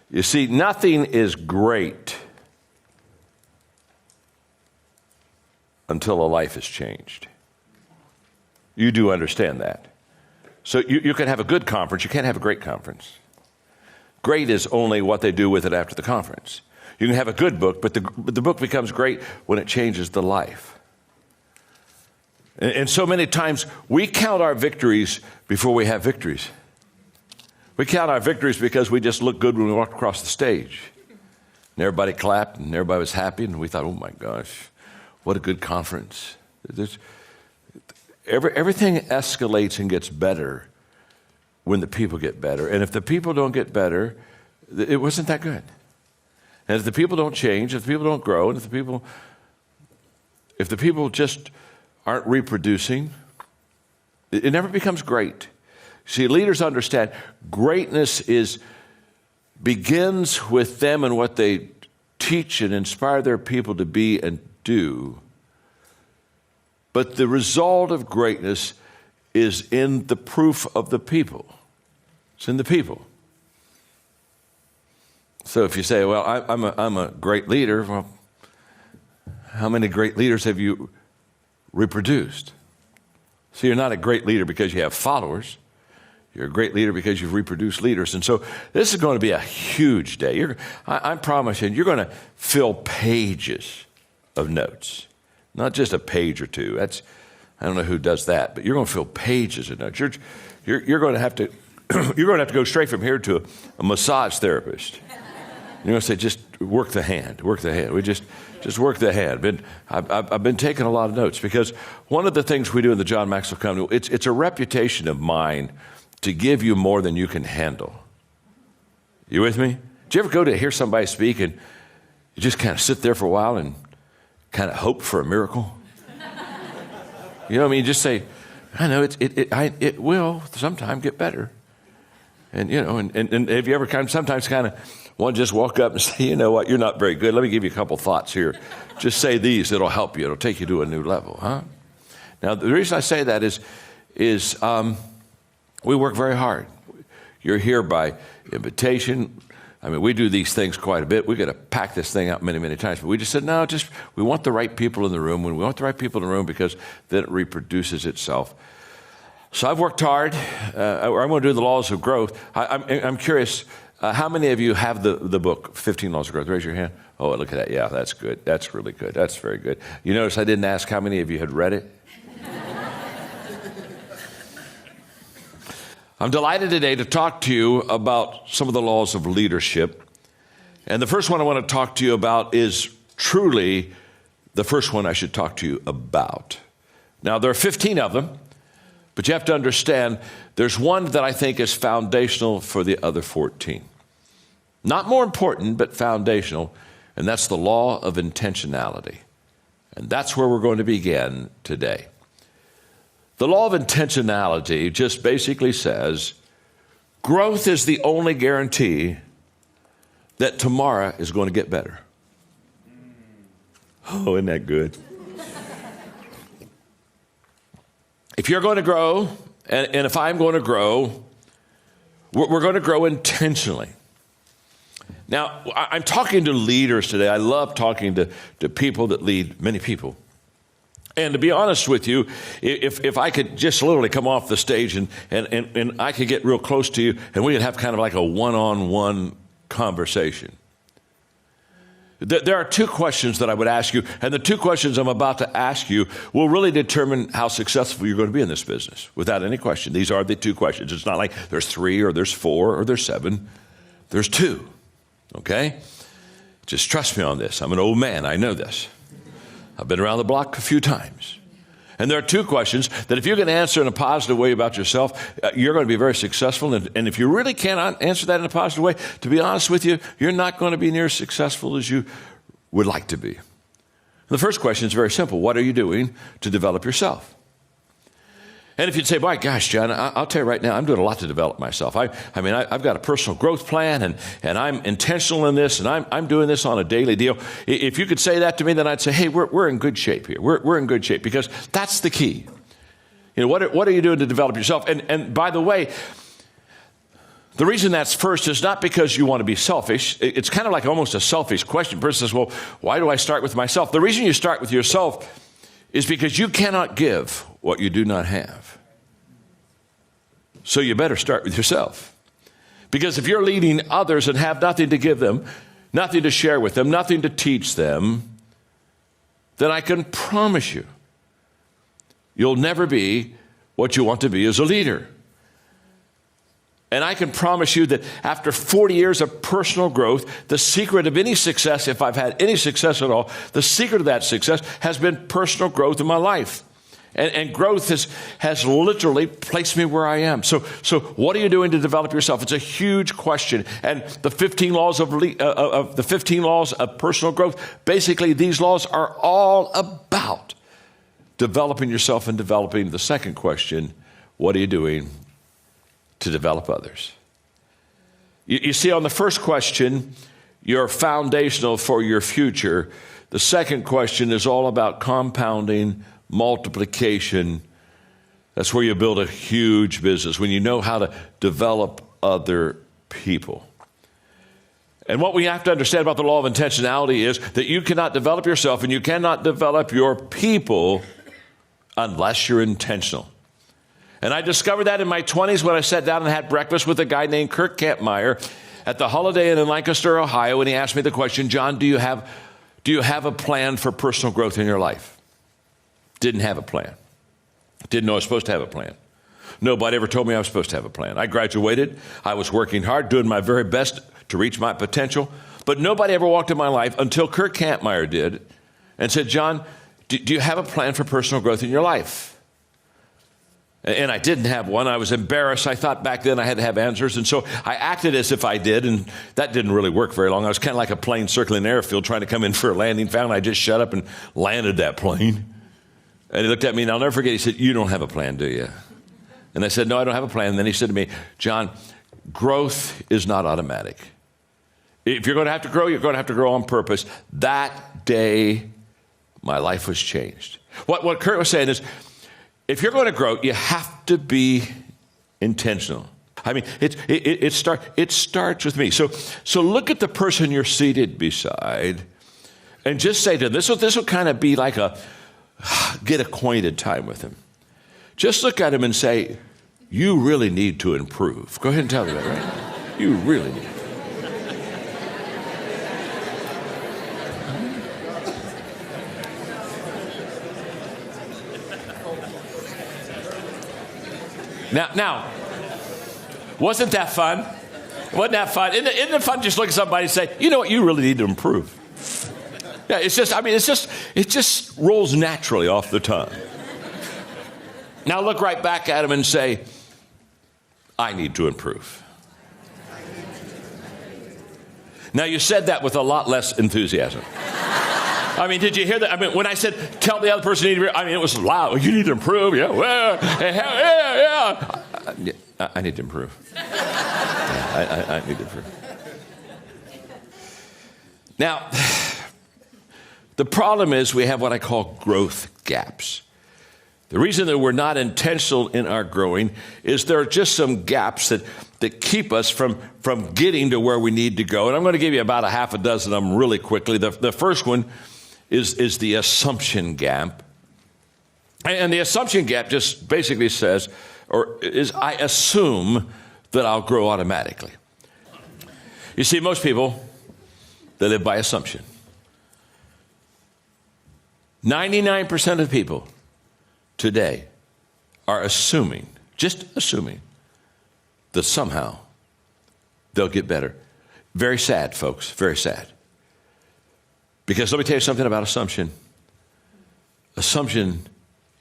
You see, nothing is great until a life is changed. You do understand that. So you can have a good conference. You can't have a great conference. Great is only what they do with it after the conference. You can have a good book, but the book becomes great when it changes the life. And so many times we count our victories before we have victories. We count our victories because we just looked good when we walked across the stage. And everybody clapped and everybody was happy and we thought, oh my gosh, what a good conference. Everything escalates and gets better when the people get better. And if the people don't get better, it wasn't that good. And if the people don't change, if the people don't grow, and if the people just aren't reproducing, it never becomes great. See, leaders understand greatness begins with them and what they teach and inspire their people to be and do. But the result of greatness is in the proof of the people. It's in the people. So if you say, well, I'm a great leader, well, how many great leaders have you reproduced? So you're not a great leader because you have followers. You're a great leader because you've reproduced leaders. And so this is going to be a huge day. I'm promising you're going to fill pages of notes. Not just a page or two. I don't know who does that, but you're going to fill pages of notes. You're going to have to you're going to have to go straight from here to a massage therapist. You're going to say, just work the hand, work the hand. We just work the hand. I've been taking a lot of notes because one of the things we do in the John Maxwell Company, it's a reputation of mine to give you more than you can handle. You with me? Did you ever go to hear somebody speak and you just kind of sit there for a while and kind of hope for a miracle? You know what I mean? Just say, I know it will sometime get better. And you know, and have you ever sometimes kind of want to just walk up and say, you know what, you're not very good. Let me give you a couple thoughts here. Just say these, it'll help you. It'll take you to a new level, huh? Now, the reason I say that is we work very hard. You're here by invitation. I mean, we do these things quite a bit. We've got to pack this thing out many, many times. But we just said, no, we want the right people in the room. When we want the right people in the room because then it reproduces itself. So I've worked hard. I'm going to do the laws of growth. I'm curious, how many of you have the book, 15 Laws of Growth? Raise your hand. Oh, look at that. Yeah, that's good. That's really good. That's very good. You notice I didn't ask how many of you had read it? I'm delighted today to talk to you about some of the laws of leadership. And the first one I want to talk to you about is truly the first one I should talk to you about. Now, there are 15 of them, but you have to understand there's one that I think is foundational for the other 14. Not more important, but foundational, and that's the law of intentionality. And that's where we're going to begin today. The law of intentionality just basically says growth is the only guarantee that tomorrow is going to get better. Oh, isn't that good? If you're going to grow, and if I'm going to grow, we're going to grow intentionally. Now, I'm talking to leaders today. I love talking to people that lead many people. And to be honest with you, if I could just literally come off the stage and I could get real close to you and we could have kind of like a one-on-one conversation. There are two questions that I would ask you, and the two questions I'm about to ask you will really determine how successful you're going to be in this business, without any question. These are the two questions. It's not like there's 3 or there's 4 or there's 7. There's 2, okay? Just trust me on this. I'm an old man. I know this. I've been around the block a few times. And there are 2 questions that if you can answer in a positive way about yourself, you're going to be very successful. And if you really cannot answer that in a positive way, to be honest with you, you're not going to be near as successful as you would like to be. The first question is very simple. What are you doing to develop yourself? And if you'd say, my gosh, John, I'll tell you right now, I'm doing a lot to develop myself. I've got a personal growth plan, and I'm intentional in this, and I'm doing this on a daily deal. If you could say that to me, then I'd say, hey, we're in good shape here. We're in good shape, because that's the key. You know, what are you doing to develop yourself? And by the way, The reason that's first is not because you want to be selfish. It's kind of like almost a selfish question. The person says, well, why do I start with myself? The reason you start with yourself is because you cannot give what you do not have. So you better start with yourself. Because if you're leading others and have nothing to give them, nothing to share with them, nothing to teach them, then I can promise you, you'll never be what you want to be as a leader. And I can promise you that after 40 years of personal growth, the secret of any success, if I've had any success at all, the secret of that success has been personal growth in my life. And growth has literally placed me where I am. So what are you doing to develop yourself? It's a huge question. And the 15 laws of 15 laws of personal growth, basically these laws are all about developing yourself and developing the second question, what are you doing to develop others? You see, on the first question, you're foundational for your future. The second question is all about compounding, multiplication. That's where you build a huge business, when you know how to develop other people. And what we have to understand about the law of intentionality is that you cannot develop yourself and you cannot develop your people unless you're intentional. And I discovered that in my 20s when I sat down and had breakfast with a guy named Kirk Campmeyer at the Holiday Inn in Lancaster, Ohio, and he asked me the question, John, do you have a plan for personal growth in your life? Didn't have a plan. Didn't know I was supposed to have a plan. Nobody ever told me I was supposed to have a plan. I graduated. I was working hard, doing my very best to reach my potential. But nobody ever walked in my life until Kirk Campmeyer did and said, John, do you have a plan for personal growth in your life? And I didn't have one. I was embarrassed. I thought back then I had to have answers. And so I acted as if I did, and that didn't really work very long. I was kind of like a plane circling an airfield trying to come in for a landing. Found I just shut up and landed that plane. And he looked at me, and I'll never forget, he said, you don't have a plan, do you? And I said, no, I don't have a plan. And then he said to me, John, growth is not automatic. If you're going to have to grow, you're going to have to grow on purpose. That day, my life was changed. What Kurt was saying is, if you're going to grow, you have to be intentional. I mean, it starts with me. So look at the person you're seated beside and just say to them, this will kind of be like a get acquainted time with him. Just look at him and say, you really need to improve. Go ahead and tell me that, right? You really need. Now, wasn't that fun? Wasn't that fun? Isn't it fun just look at somebody and say, you know what, you really need to improve? Yeah, it just rolls naturally off the tongue. Now look right back at him and say, I need to improve. Now you said that with a lot less enthusiasm. I mean, did you hear that? I mean, when I said, tell the other person you need to improve, I mean, it was loud. You need to improve. Yeah, well, yeah. I need to improve. Yeah, I need to improve. Now, the problem is we have what I call growth gaps. The reason that we're not intentional in our growing is there are just some gaps that keep us from getting to where we need to go. And I'm going to give you about a half a dozen of them really quickly. The first one is the assumption gap. And the assumption gap just basically says, I assume that I'll grow automatically. You see, most people, they live by assumption. 99% of people today are just assuming that somehow they'll get better. Very sad, folks, very sad. Because let me tell you something about assumption. Assumption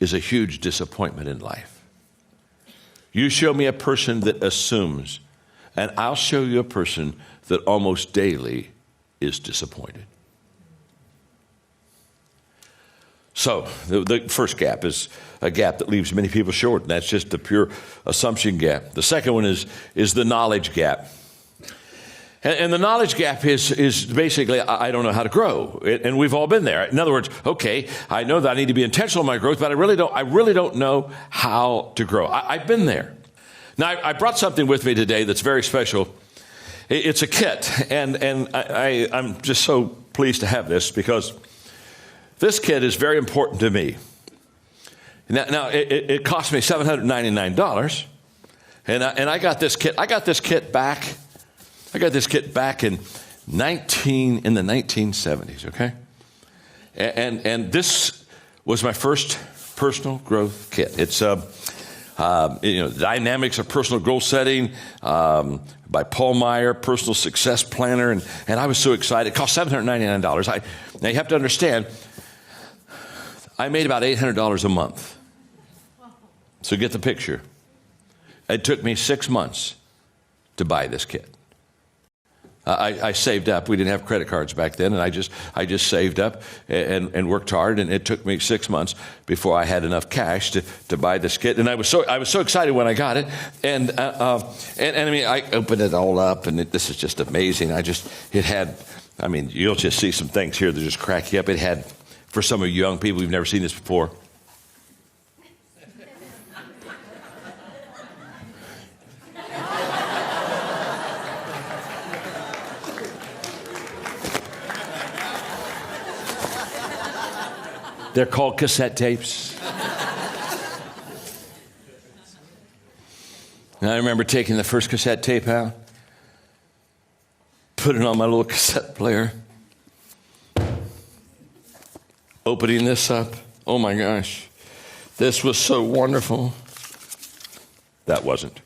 is a huge disappointment in life. You show me a person that assumes, and I'll show you a person that almost daily is disappointed. So the first gap is a gap that leaves many people short, and that's just the pure assumption gap. The second one is the knowledge gap. And the knowledge gap is basically, I don't know how to grow. And we've all been there. In other words, okay, I know that I need to be intentional in my growth, but I really don't know how to grow. I've been there. Now, I brought something with me today that's very special. It's a kit, and I'm just so pleased to have this because this kit is very important to me. Now it cost me $799, and I got this kit. I got this kit back in the 1970s. Okay, and this was my first personal growth kit. It's Dynamics of Personal Goal Setting by Paul Meyer, Personal Success Planner, and I was so excited. It cost $799. Now you have to understand, I made about $800 a month. So get the picture. It took me 6 months to buy this kit. I saved up. We didn't have credit cards back then, and I just saved up and worked hard. And it took me 6 months before I had enough cash to buy this kit. And I was so excited when I got it. And I mean, I opened it all up, and this is just amazing. You'll just see some things here that just crack you up. It had, for some of you young people who've never seen this before, they're called cassette tapes. And I remember taking the first cassette tape out, putting it on my little cassette player, opening this up. Oh my gosh, this was so wonderful. That wasn't.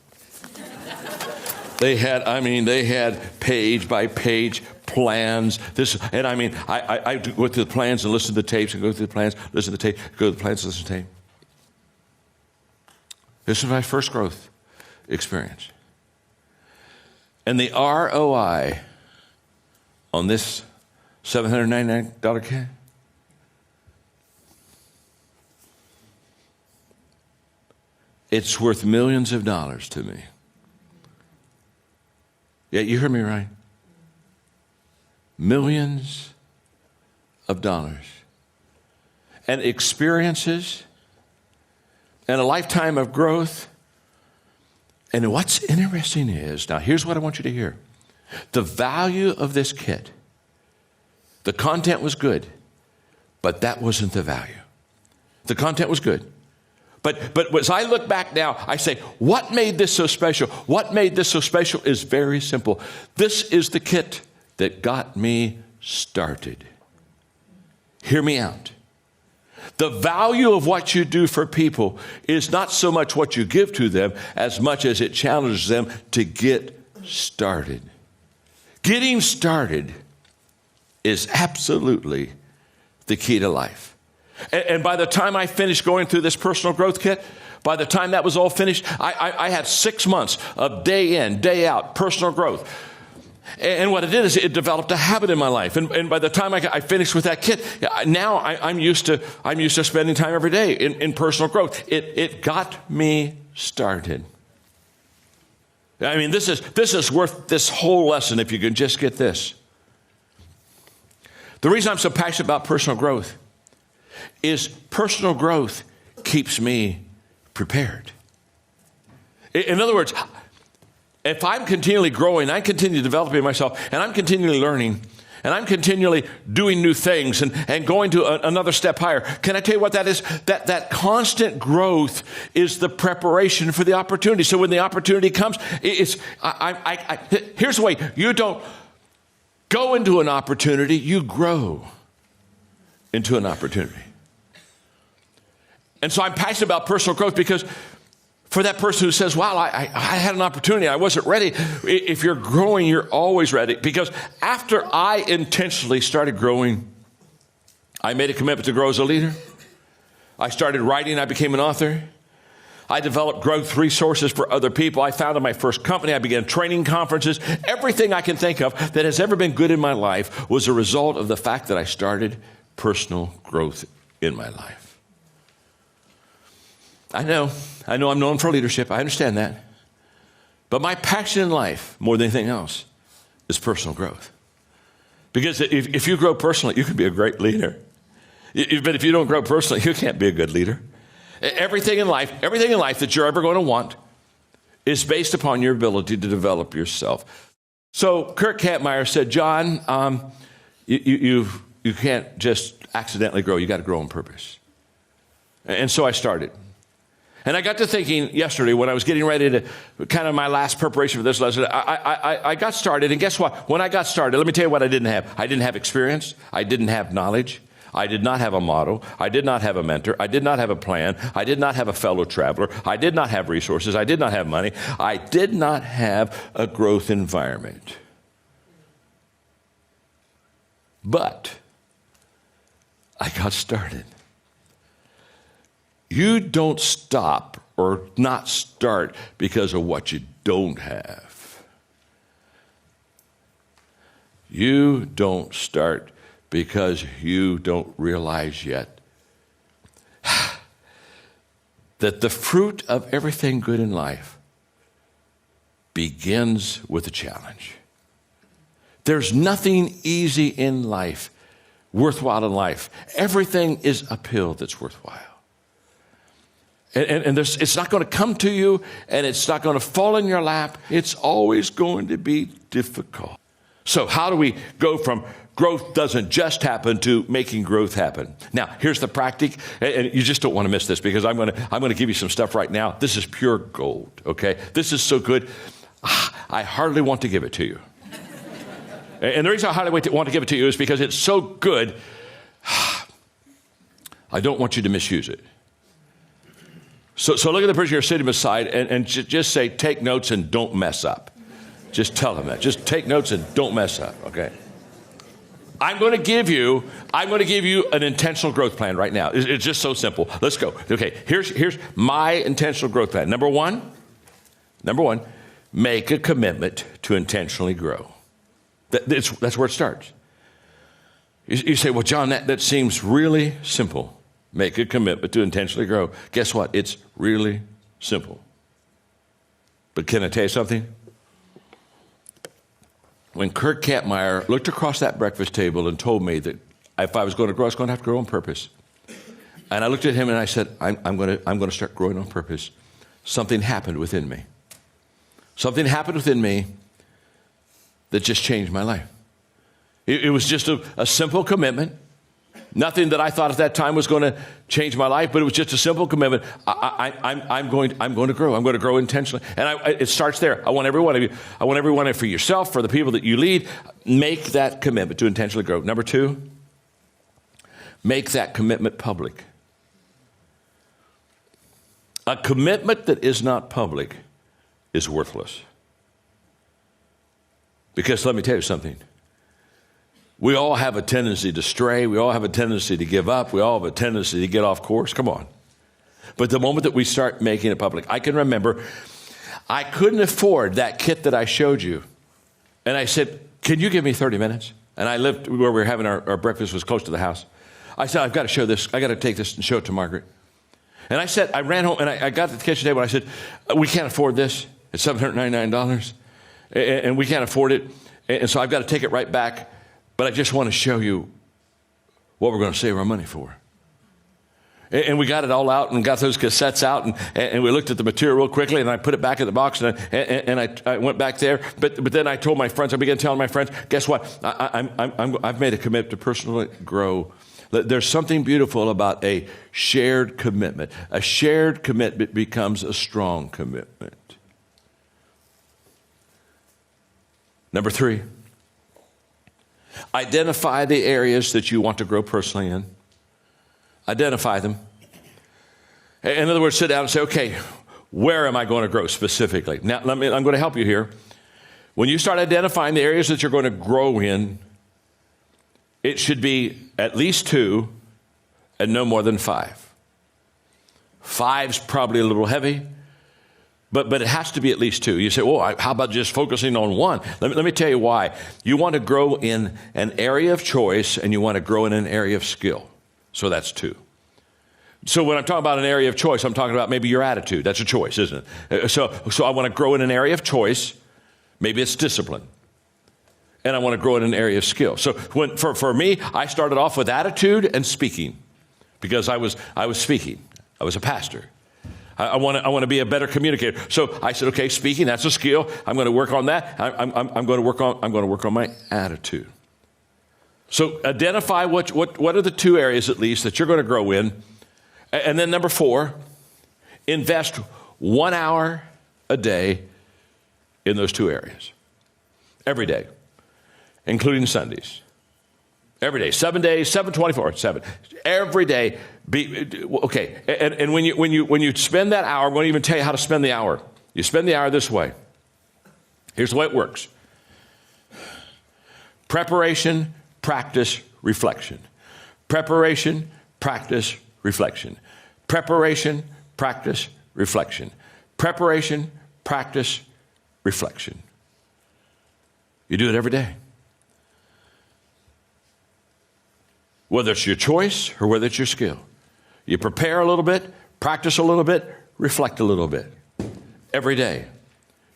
They had page by page plans. I go through the plans and listen to the tapes, and go through the plans, listen to the tape, go to the plans, listen to the tape. This was my first growth experience. And the ROI on this $799 kit, it's worth millions of dollars to me. Yeah, you heard me right. Millions of dollars. And experiences and a lifetime of growth. And what's interesting is, now here's what I want you to hear. The value of this kit, the content was good, but that wasn't the value. The content was good. But as I look back now, I say, what made this so special? What made this so special is very simple. This is the kit that got me started. Hear me out. The value of what you do for people is not so much what you give to them as much as it challenges them to get started. Getting started is absolutely the key to life. And by the time I finished going through this personal growth kit, by the time that was all finished, I had 6 months of day in, day out personal growth. And what it did is it developed a habit in my life. And by the time I finished with that kit, now I'm used to spending time every day in personal growth. It got me started. I mean, this is worth this whole lesson if you can just get this. The reason I'm so passionate about personal growth is personal growth keeps me prepared. In other words, if I'm continually growing, I continue developing myself, and I'm continually learning, and I'm continually doing new things and going to another step higher. Can I tell you what that is? That constant growth is the preparation for the opportunity. So when the opportunity comes, here's the way. You don't go into an opportunity, you grow into an opportunity. And so I'm passionate about personal growth because for that person who says, wow, I had an opportunity, I wasn't ready. If you're growing, you're always ready. Because after I intentionally started growing, I made a commitment to grow as a leader. I started writing, I became an author. I developed growth resources for other people. I founded my first company. I began training conferences. Everything I can think of that has ever been good in my life was a result of the fact that I started personal growth in my life. I know I'm known for leadership. I understand that. But my passion in life, more than anything else, is personal growth. Because if you grow personally, you can be a great leader. But if you don't grow personally, you can't be a good leader. Everything in life that you're ever going to want, is based upon your ability to develop yourself. So Kurt Kampmeyer said, John, you can't just accidentally grow. You got to grow on purpose. And so I started. And I got to thinking yesterday when I was getting ready to kind of my last preparation for this lesson, I got started. And guess what? When I got started, let me tell you what I didn't have. I didn't have experience. I didn't have knowledge. I did not have a model. I did not have a mentor. I did not have a plan. I did not have a fellow traveler. I did not have resources. I did not have money. I did not have a growth environment. But I got started. You don't stop or not start because of what you don't have. You don't start because you don't realize yet that the fruit of everything good in life begins with a challenge. There's nothing easy in life, worthwhile in life. Everything is uphill that's worthwhile. And it's not going to come to you, and it's not going to fall in your lap. It's always going to be difficult. So how do we go from growth doesn't just happen to making growth happen? Now, here's the practic, and you just don't want to miss this because I'm going to give you some stuff right now. This is pure gold, okay? This is so good, I hardly want to give it to you. And the reason I hardly want to give it to you is because it's so good, I don't want you to misuse it. So look at the person you're sitting beside and just say, take notes and don't mess up. Just tell them that. Just take notes and don't mess up, okay? I'm going to give you an intentional growth plan right now. It's just so simple. Let's go. Okay, here's my intentional growth plan. Number one, make a commitment to intentionally grow. That's where it starts. You say, well, John, that seems really simple. Make a commitment to intentionally grow. Guess what? It's really simple. But can I tell you something? When Kurt Kampmeyer looked across that breakfast table and told me that if I was going to grow, I was going to have to grow on purpose. And I looked at him and I said, I'm going to start growing on purpose. Something happened within me. Something happened within me that just changed my life. It was just a simple commitment. Nothing that I thought at that time was going to change my life, but it was just a simple commitment. I'm going to grow. I'm going to grow intentionally. And it starts there. I want every one of you, for yourself, for the people that you lead, make that commitment to intentionally grow. Number two, make that commitment public. A commitment that is not public is worthless. Because let me tell you something. We all have a tendency to stray. We all have a tendency to give up. We all have a tendency to get off course. Come on. But the moment that we start making it public, I can remember I couldn't afford that kit that I showed you. And I said, can you give me 30 minutes? And I lived where we were having our breakfast was close to the house. I said, I've got to show this. I got to take this and show it to Margaret. And I said, I ran home and I got to the kitchen table and I said, we can't afford this. It's $799 and we can't afford it. And so I've got to take it right back. But I just want to show you what we're going to save our money for. And we got it all out and got those cassettes out and we looked at the material real quickly and I put it back in the box and I went back there. But then I told my friends, I began telling my friends, guess what? I've made a commitment to personally grow. There's something beautiful about a shared commitment. A shared commitment becomes a strong commitment. Number three. Identify the areas that you want to grow personally in. Identify them. In other words, sit down and say, okay, where am I going to grow specifically? Now, I'm going to help you here. When you start identifying the areas that you're going to grow in, it should be at least 2 and no more than 5. 5's probably a little heavy. But it has to be at least 2. You say, well, how about just focusing on 1? Let me tell you why. You want to grow in an area of choice and you want to grow in an area of skill. So that's 2. So when I'm talking about an area of choice, I'm talking about maybe your attitude. That's a choice, isn't it? So I want to grow in an area of choice. Maybe it's discipline. And I want to grow in an area of skill. So for me, I started off with attitude and speaking because I was speaking. I was a pastor. I want to be a better communicator. So I said, okay, speaking, that's a skill. I'm going to work on that. I'm going to work on my attitude. So identify what are the 2 areas at least that you're going to grow in. And then number 4, invest 1 hour a day in those 2 areas. Every day, including Sundays. Every day, 7 days, 7/24, 7. Every day. Okay. And when you spend that hour, I'm going to even tell you how to spend the hour. You spend the hour this way. Here's the way it works. Preparation, practice, reflection. Preparation, practice, reflection. Preparation, practice, reflection. Preparation, practice, reflection. You do it every day. Whether it's your choice or whether it's your skill. You prepare a little bit, practice a little bit, reflect a little bit. Every day.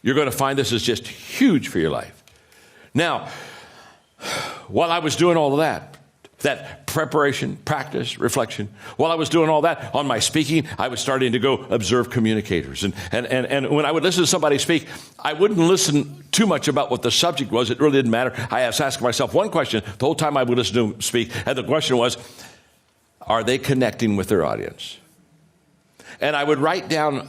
You're going to find this is just huge for your life. Now, while I was doing all of that preparation, practice, reflection, while I was doing all that on my speaking, I was starting to go observe communicators. And when I would listen to somebody speak, I wouldn't listen too much about what the subject was. It really didn't matter. I was asking myself one question the whole time I would listen to them speak, and the question was, are they connecting with their audience? And I would write down,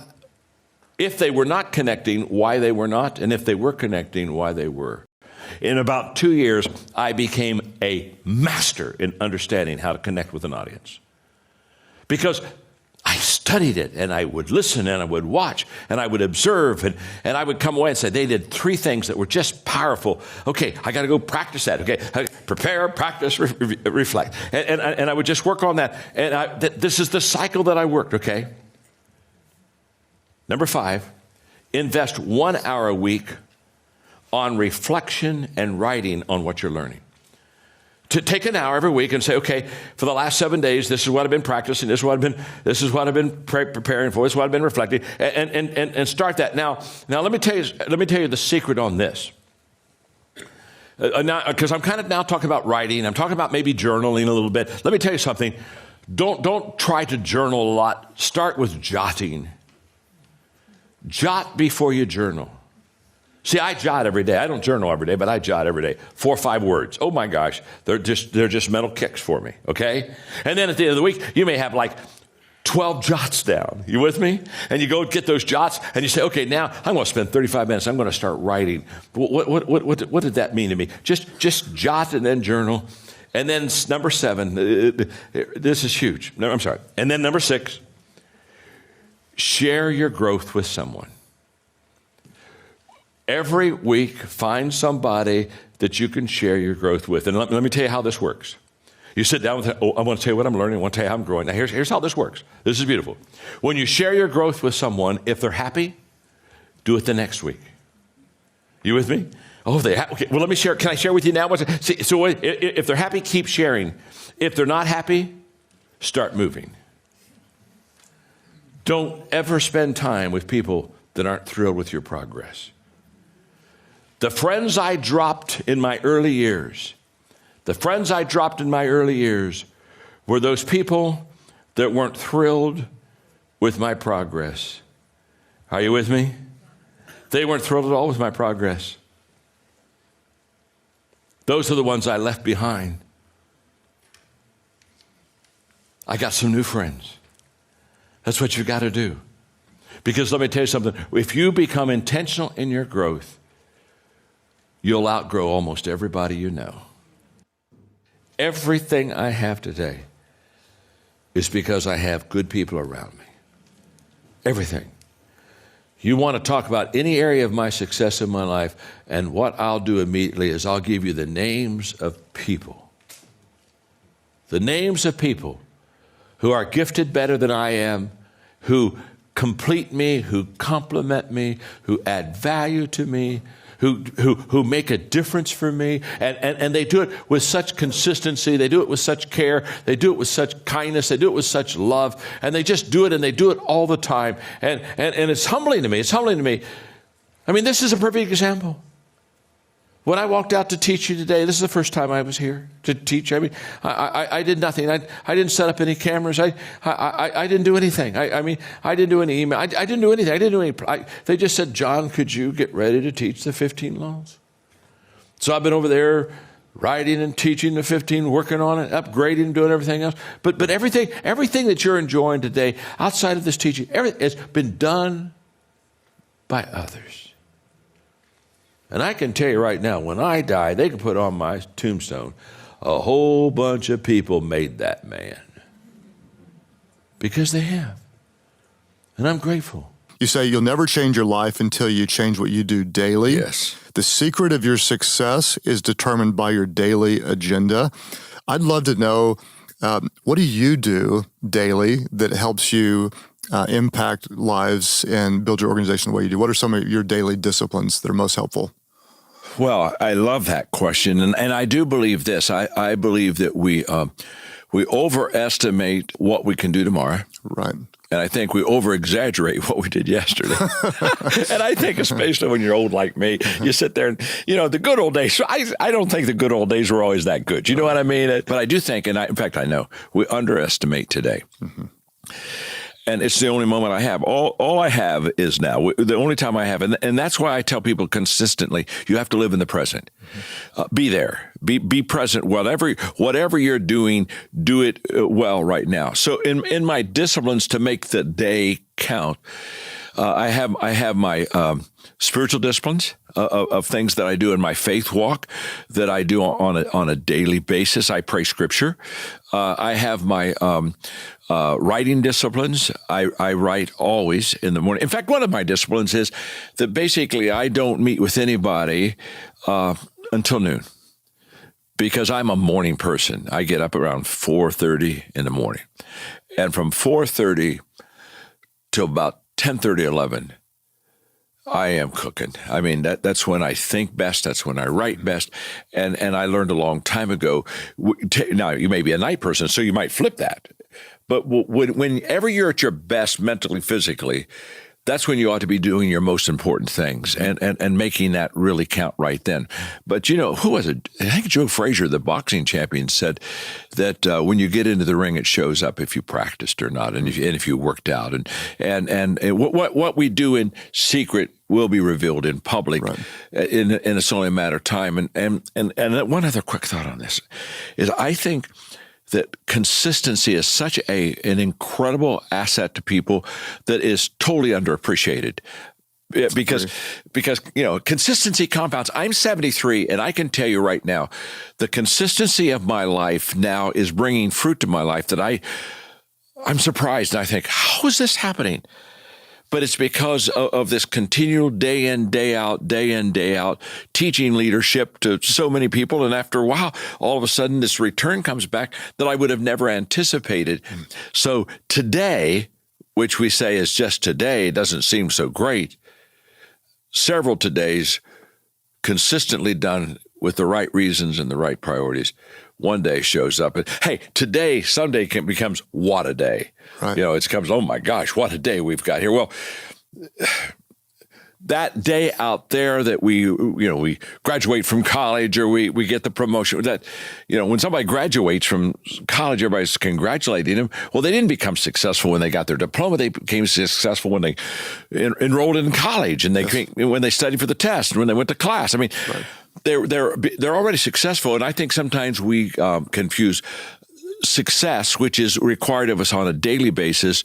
if they were not connecting, why they were not, and if they were connecting, why they were. In about 2 years, I became a master in understanding how to connect with an audience. Because I studied it, and I would listen, and I would watch, and I would observe, and I would come away and say, they did 3 things that were just powerful. Okay, I got to go practice that. Okay, prepare, practice, reflect. And I would just work on that. And this is the cycle that I worked, okay? Number 5, invest 1 hour a week on reflection and writing on what you're learning. To take an hour every week and say, okay, for the last 7 days, this is what I've been practicing, this is what I've been preparing for, this is what I've been reflecting, and start that. Now let me tell you the secret on this. Because I'm kind of now talking about writing, I'm talking about maybe journaling a little bit. Let me tell you something. Don't try to journal a lot. Start with jotting. Jot before you journal. See, I jot every day. I don't journal every day, but I jot every day. 4 or 5 words. Oh my gosh, they're just mental kicks for me, okay? And then at the end of the week, you may have like 12 jots down. You with me? And you go get those jots, and you say, okay, now I'm going to spend 35 minutes. I'm going to start writing. What did that mean to me? Just jot and then journal. And then number 7, this is huge. No, I'm sorry. And then number 6, share your growth with someone. Every week, find somebody that you can share your growth with. And let me tell you how this works. You sit down with, I want to tell you what I'm learning. I want to tell you how I'm growing. Now, here's how this works. This is beautiful. When you share your growth with someone, if they're happy, do it the next week. You with me? Oh, okay. Well, let me share. Can I share with you now? See, so if they're happy, keep sharing. If they're not happy, start moving. Don't ever spend time with people that aren't thrilled with your progress. The friends I dropped in my early years, were those people that weren't thrilled with my progress. Are you with me? They weren't thrilled at all with my progress. Those are the ones I left behind. I got some new friends. That's what you got to do. Because let me tell you something. If you become intentional in your growth, you'll outgrow almost everybody you know. Everything I have today is because I have good people around me. Everything. You want to talk about any area of my success in my life, and what I'll do immediately is I'll give you the names of people. The names of people who are gifted better than I am, who complete me, who complement me, who add value to me, who make a difference for me, and they do it with such consistency, they do it with such care, they do it with such kindness, they do it with such love, and they just do it, and they do it all the time, and it's humbling to me. I mean, this is a perfect example. When I walked out to teach you today, this is the first time I was here to teach. I mean, I did nothing. I didn't set up any cameras. I didn't do anything. I didn't do any email. I didn't do anything. I didn't do any. They just said, John, could you get ready to teach the 15 laws? So I've been over there writing and teaching the 15, working on it, upgrading, doing everything else. But everything that you're enjoying today, outside of this teaching, everything has been done by others. And I can tell you right now, when I die, they can put on my tombstone, a whole bunch of people made that man. Because they have. And I'm grateful. You say you'll never change your life until you change what you do daily. Yes. The secret of your success is determined by your daily agenda. I'd love to know, what do you do daily that helps you impact lives and build your organization the way you do? What are some of your daily disciplines that are most helpful? Well, I love that question. And I do believe this. I believe that we overestimate what we can do tomorrow. Right. And I think we over-exaggerate what we did yesterday. And I think especially when you're old like me, you sit there and, the good old days, I don't think the good old days were always that good. You know what I mean? But I do think, in fact, I know, we underestimate today. Mm-hmm. And it's the only moment I have. All I have is now. The only time I have. And that's why I tell people consistently, you have to live in the present. Be there. Be present. Whatever you're doing, do it well right now. So in my disciplines to make the day count, I have my spiritual disciplines of things that I do in my faith walk that I do on a daily basis. I pray scripture. I have my writing disciplines. I write always in the morning. In fact, one of my disciplines is that basically I don't meet with anybody until noon because I'm a morning person. I get up around 4:30 in the morning. And from 4:30 till about 10:30, 11, I am cooking. I mean, that's when I think best. That's when I write best. And I learned a long time ago, now you may be a night person, so you might flip that. But whenever you're at your best mentally, physically, that's when you ought to be doing your most important things and making that really count right then. But who was it? I think Joe Frazier, the boxing champion, said that when you get into the ring, it shows up if you practiced or not, and if you worked out. And what we do in secret will be revealed in public, right. And it's only a matter of time. And one other quick thought on this is I think that consistency is such an incredible asset to people that is totally underappreciated. Because consistency compounds. I'm 73, and I can tell you right now, the consistency of my life now is bringing fruit to my life that I'm surprised, and I think, how is this happening? But it's because of this continual day in, day out, teaching leadership to so many people. And after a while, all of a sudden, this return comes back that I would have never anticipated. So today, which we say is just today, doesn't seem so great. Several todays consistently done with the right reasons and the right priorities. One day shows up and, hey, today, Sunday becomes what a day. Right. It comes, oh my gosh, what a day we've got here. Well, that day out there that we graduate from college or we get the promotion, that, when somebody graduates from college, everybody's congratulating them. Well, they didn't become successful when they got their diploma. They became successful when they enrolled in college and when they studied for the test and when they went to class. I mean, right. They're already successful, and I think sometimes we confuse success, which is required of us on a daily basis,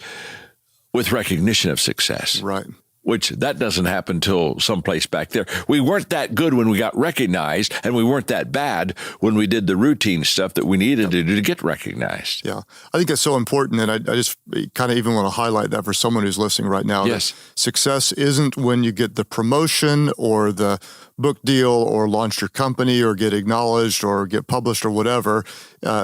with recognition of success. Right. Which that doesn't happen till someplace back there. We weren't that good when we got recognized, and we weren't that bad when we did the routine stuff that we needed to do to get recognized. Yeah. I think that's so important, and I just kind of even want to highlight that for someone who's listening right now. Yes. Success isn't when you get the promotion or the book deal or launch your company or get acknowledged or get published or whatever.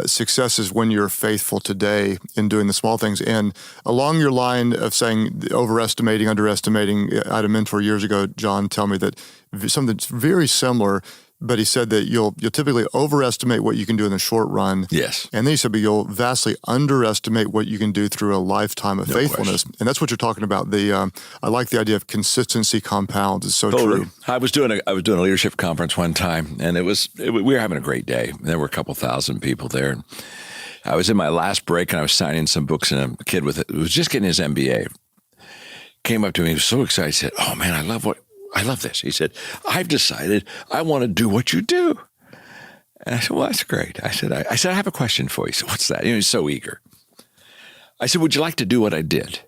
Success is when you're faithful today in doing the small things. And along your line of saying overestimating, underestimating, I had a mentor years ago, John, tell me that something very similar but he said that you'll typically overestimate what you can do in the short run. Yes. And then he said, but you'll vastly underestimate what you can do through a lifetime of faithfulness. Question. And that's what you're talking about. I like the idea of consistency compounds. It's so true. I was doing a leadership conference one time, and we were having a great day. There were a couple thousand people there. And I was in my last break, and I was signing some books, and a kid who was just getting his MBA came up to me. He was so excited. He said, "Oh man, I love this." He said, "I've decided I want to do what you do." And I said, "Well, that's great." I said, I have a question for you. He said, "What's that?" He's so eager. I said, "Would you like to do what I did?"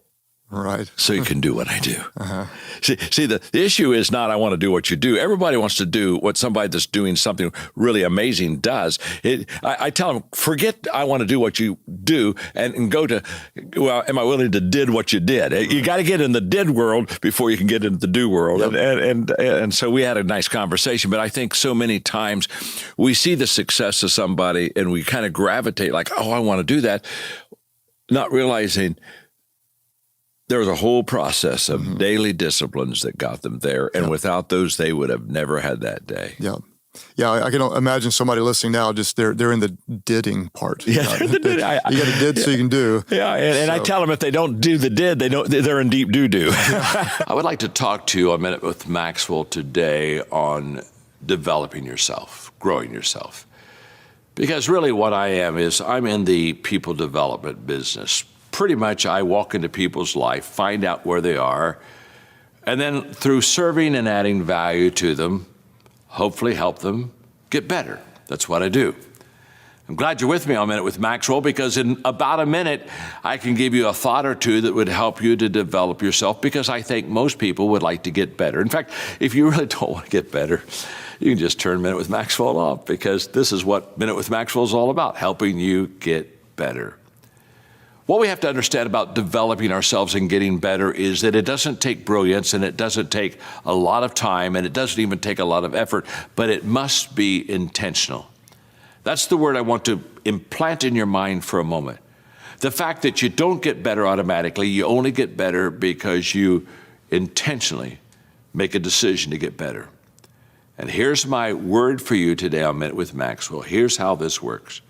Right. So you can do what I do. Uh-huh. See, the issue is not I want to do what you do. Everybody wants to do what somebody that's doing something really amazing does. I tell them, forget I want to do what you do and go to, well, am I willing to did what you did? You got to get in the did world before you can get into the do world. Yep. And so we had a nice conversation, but I think so many times we see the success of somebody and we kind of gravitate like, oh, I want to do that, not realizing there was a whole process of daily disciplines that got them there. And without those, they would have never had that day. Yeah. Yeah, I can imagine somebody listening now, just they're in the didding part. Yeah, they're in the did. You got to did so you can do. Yeah, and I tell them if they don't do the did, they're in deep doo-doo. I would like to talk to you a minute with Maxwell today on developing yourself, growing yourself. Because really what I am is I'm in the people development business. Pretty much I walk into people's life, find out where they are, and then through serving and adding value to them, hopefully help them get better. That's what I do. I'm glad you're with me on A Minute with Maxwell, because in about a minute, I can give you a thought or two that would help you to develop yourself, because I think most people would like to get better. In fact, if you really don't want to get better, you can just turn Minute with Maxwell off, because this is what Minute with Maxwell is all about, helping you get better. What we have to understand about developing ourselves and getting better is that it doesn't take brilliance, and it doesn't take a lot of time, and it doesn't even take a lot of effort, but it must be intentional. That's the word I want to implant in your mind for a moment. The fact that you don't get better automatically, you only get better because you intentionally make a decision to get better. And here's my word for you today on Minute with Maxwell. Here's how this works.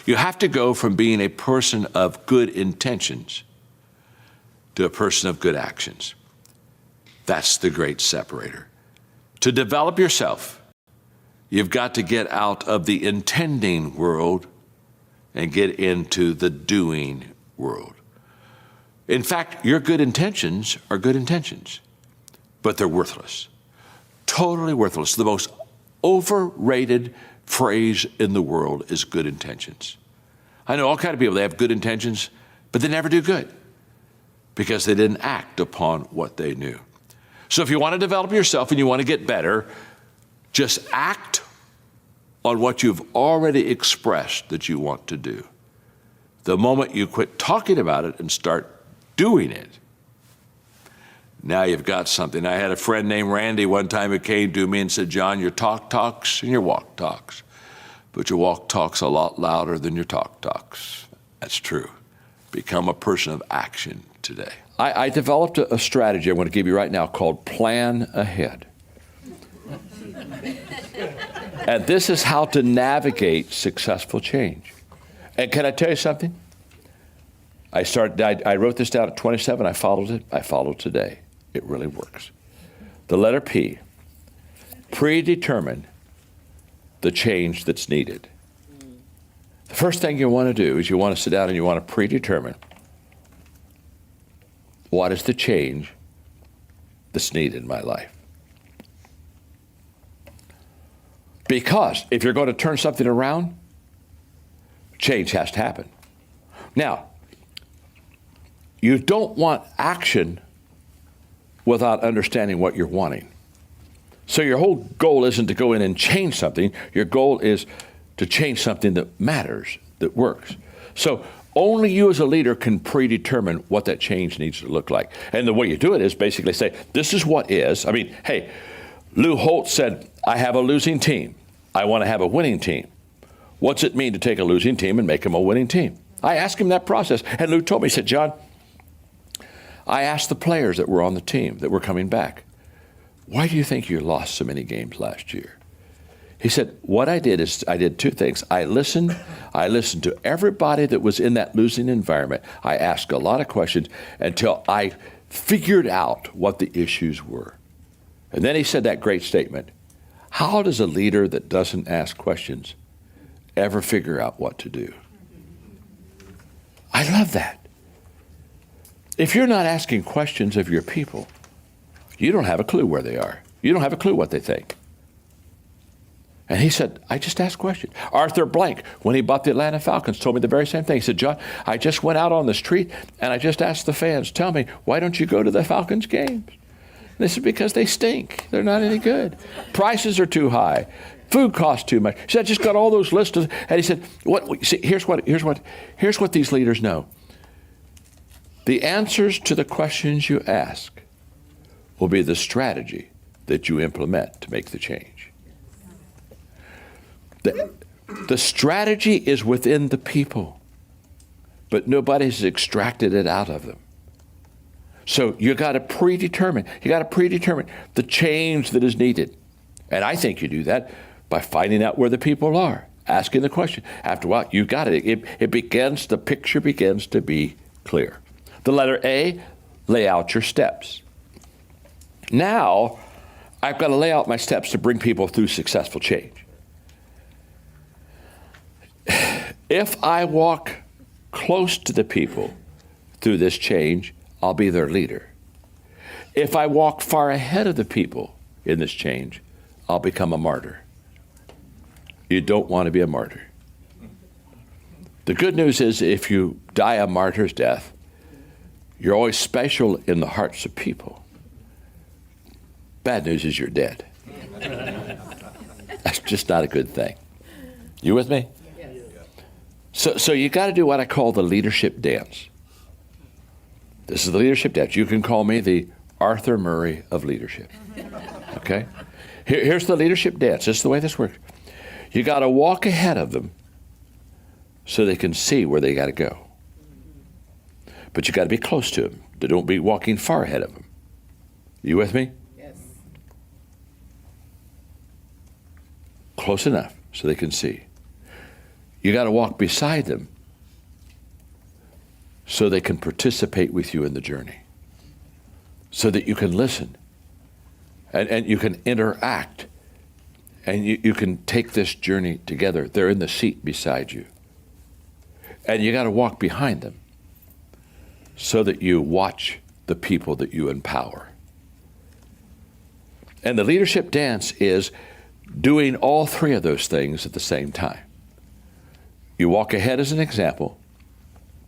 You have to go from being a person of good intentions to a person of good actions. That's the great separator. To develop yourself, you've got to get out of the intending world and get into the doing world. In fact, your good intentions are good intentions, but they're worthless. Totally worthless. The most overrated phrase in the world is good intentions. I know all kinds of people, they have good intentions, but they never do good because they didn't act upon what they knew. So if you want to develop yourself and you want to get better, just act on what you've already expressed that you want to do. The moment you quit talking about it and start doing it, now you've got something. I had a friend named Randy one time who came to me and said, "John, your talk talks and your walk talks, but your walk talks a lot louder than your talk talks." That's true. Become a person of action today. I developed a strategy I'm going to give you right now called Plan Ahead. And this is how to navigate successful change. And can I tell you something? I wrote this down at 27. I followed it. I followed today. It really works. The letter P, predetermine the change that's needed. The first thing you want to do is you want to sit down and you want to predetermine what is the change that's needed in my life. Because if you're going to turn something around, change has to happen. Now, you don't want action without understanding what you're wanting. So your whole goal isn't to go in and change something. Your goal is to change something that matters, that works. So only you as a leader can predetermine what that change needs to look like. And the way you do it is basically say, this is what is. I mean, hey, Lou Holtz said, I have a losing team. I want to have a winning team. What's it mean to take a losing team and make them a winning team? I asked him that process, and Lou told me, he said, John, I asked the players that were on the team that were coming back, why do you think you lost so many games last year? He said, what I did is I did two things. I listened to everybody that was in that losing environment. I asked a lot of questions until I figured out what the issues were. And then he said that great statement, how does a leader that doesn't ask questions ever figure out what to do? I love that. If you're not asking questions of your people, you don't have a clue where they are. You don't have a clue what they think. And he said, I just asked questions. Arthur Blank, when he bought the Atlanta Falcons, told me the very same thing. He said, John, I just went out on the street and I just asked the fans, tell me, why don't you go to the Falcons games? And they said, because they stink. They're not any good. Prices are too high. Food costs too much. He said, I just got all those lists. And he said, see, here's what these leaders know. The answers to the questions you ask will be the strategy that you implement to make the change. The strategy is within the people, but nobody's extracted it out of them. So you got to predetermine the change that is needed. And I think you do that by finding out where the people are, asking the question. After a while, you got it. The picture begins to be clear. The letter A, lay out your steps. Now, I've got to lay out my steps to bring people through successful change. If I walk close to the people through this change, I'll be their leader. If I walk far ahead of the people in this change, I'll become a martyr. You don't want to be a martyr. The good news is if you die a martyr's death, you're always special in the hearts of people. Bad news is you're dead. That's just not a good thing. You with me? So you got to do what I call the leadership dance. This is the leadership dance. You can call me the Arthur Murray of leadership. Okay? Here's the leadership dance. This is the way this works. You got to walk ahead of them so they can see where they got to go. But you got to be close to them. Don't be walking far ahead of them. You with me? Yes. Close enough so they can see. You got to walk beside them so they can participate with you in the journey, so that you can listen and you can interact and you can take this journey together. They're in the seat beside you. And you got to walk behind them so that you watch the people that you empower. And the leadership dance is doing all three of those things at the same time. You walk ahead as an example.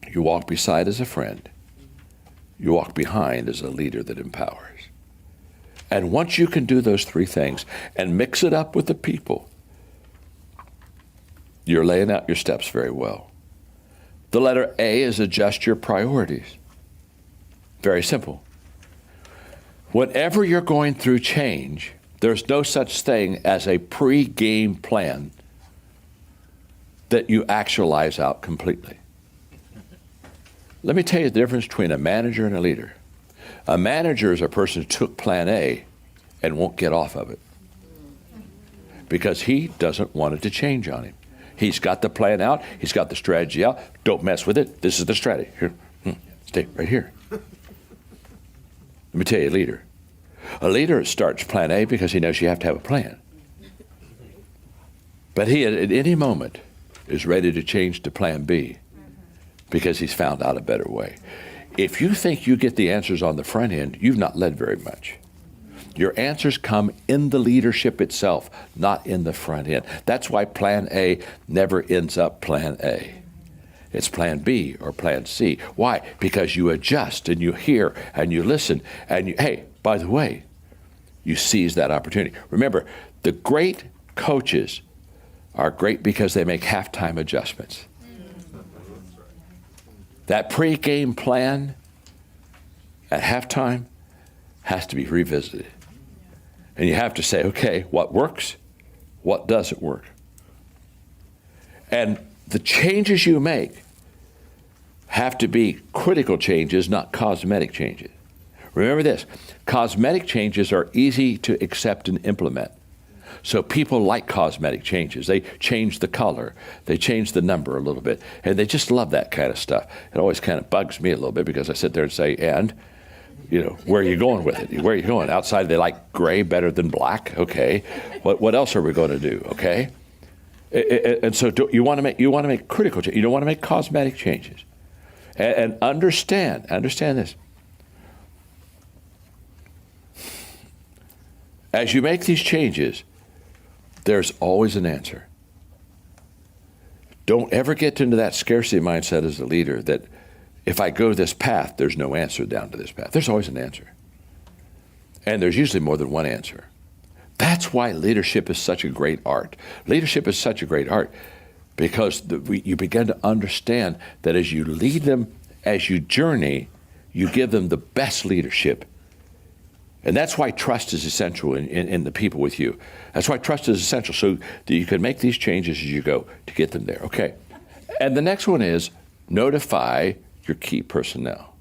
You walk beside as a friend. You walk behind as a leader that empowers. And once you can do those three things and mix it up with the people, you're laying out your steps very well. The letter A is adjust your priorities. Very simple. Whenever you're going through change, there's no such thing as a pre-game plan that you actualize out completely. Let me tell you the difference between a manager and a leader. A manager is a person who took plan A and won't get off of it because he doesn't want it to change on him. He's got the plan out. He's got the strategy out. Don't mess with it. This is the strategy. Here, stay right here. Let me tell you, a leader. A leader starts plan A because he knows you have to have a plan. But he, at any moment, is ready to change to plan B because he's found out a better way. If you think you get the answers on the front end, you've not led very much. Your answers come in the leadership itself, not in the front end. That's why plan A never ends up plan A. It's plan B or plan C. Why? Because you adjust and you hear and you listen and you, hey, by the way, you seize that opportunity. Remember, the great coaches are great because they make halftime adjustments. That pre-game plan at halftime has to be revisited. And you have to say, okay, what works? What doesn't work? And the changes you make have to be critical changes, not cosmetic changes. Remember this, cosmetic changes are easy to accept and implement. So people like cosmetic changes. They change the color. They change the number a little bit. And they just love that kind of stuff. It always kind of bugs me a little bit because I sit there and say, and, where are you going with it? Where are you going? Outside, they like gray better than black. Okay. What else are we going to do? Okay. And so you want to make critical changes. You don't want to make cosmetic changes. And understand this. As you make these changes, there's always an answer. Don't ever get into that scarcity mindset as a leader that if I go this path, there's no answer down to this path. There's always an answer. And there's usually more than one answer. That's why leadership is such a great art. Leadership is such a great art because you begin to understand that as you lead them, as you journey, you give them the best leadership. And that's why trust is essential in the people with you. That's why trust is essential, so that you can make these changes as you go to get them there. Okay. And the next one is notify your key personnel.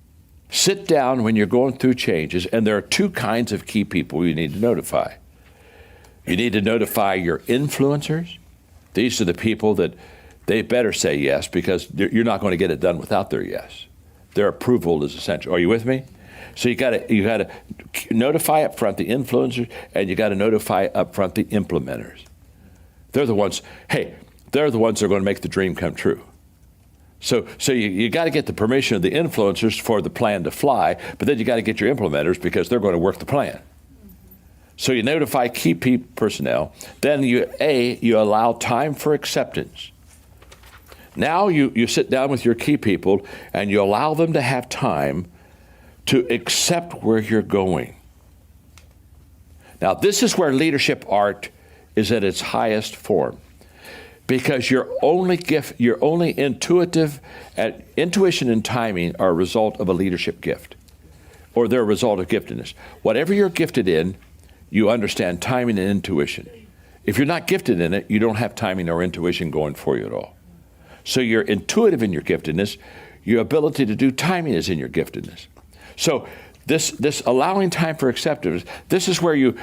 Sit down when you're going through changes, and there are two kinds of key people you need to notify. You need to notify your influencers. These are the people that they better say yes because you're not going to get it done without their yes. Their approval is essential. Are you with me? So you got to notify up front the influencers, and you got to notify up front the implementers. They're the ones that are going to make the dream come true. So you got to get the permission of the influencers for the plan to fly, but then you got to get your implementers because they're going to work the plan. So you notify key personnel. Then you allow time for acceptance. Now you sit down with your key people and you allow them to have time to accept where you're going. Now, this is where leadership art is at its highest form, because your only intuition and timing are a result of a leadership gift, or they're a result of giftedness. Whatever you're gifted in, you understand timing and intuition. If you're not gifted in it, you don't have timing or intuition going for you at all. So you're intuitive in your giftedness. Your ability to do timing is in your giftedness. So this allowing time for acceptance, this is where you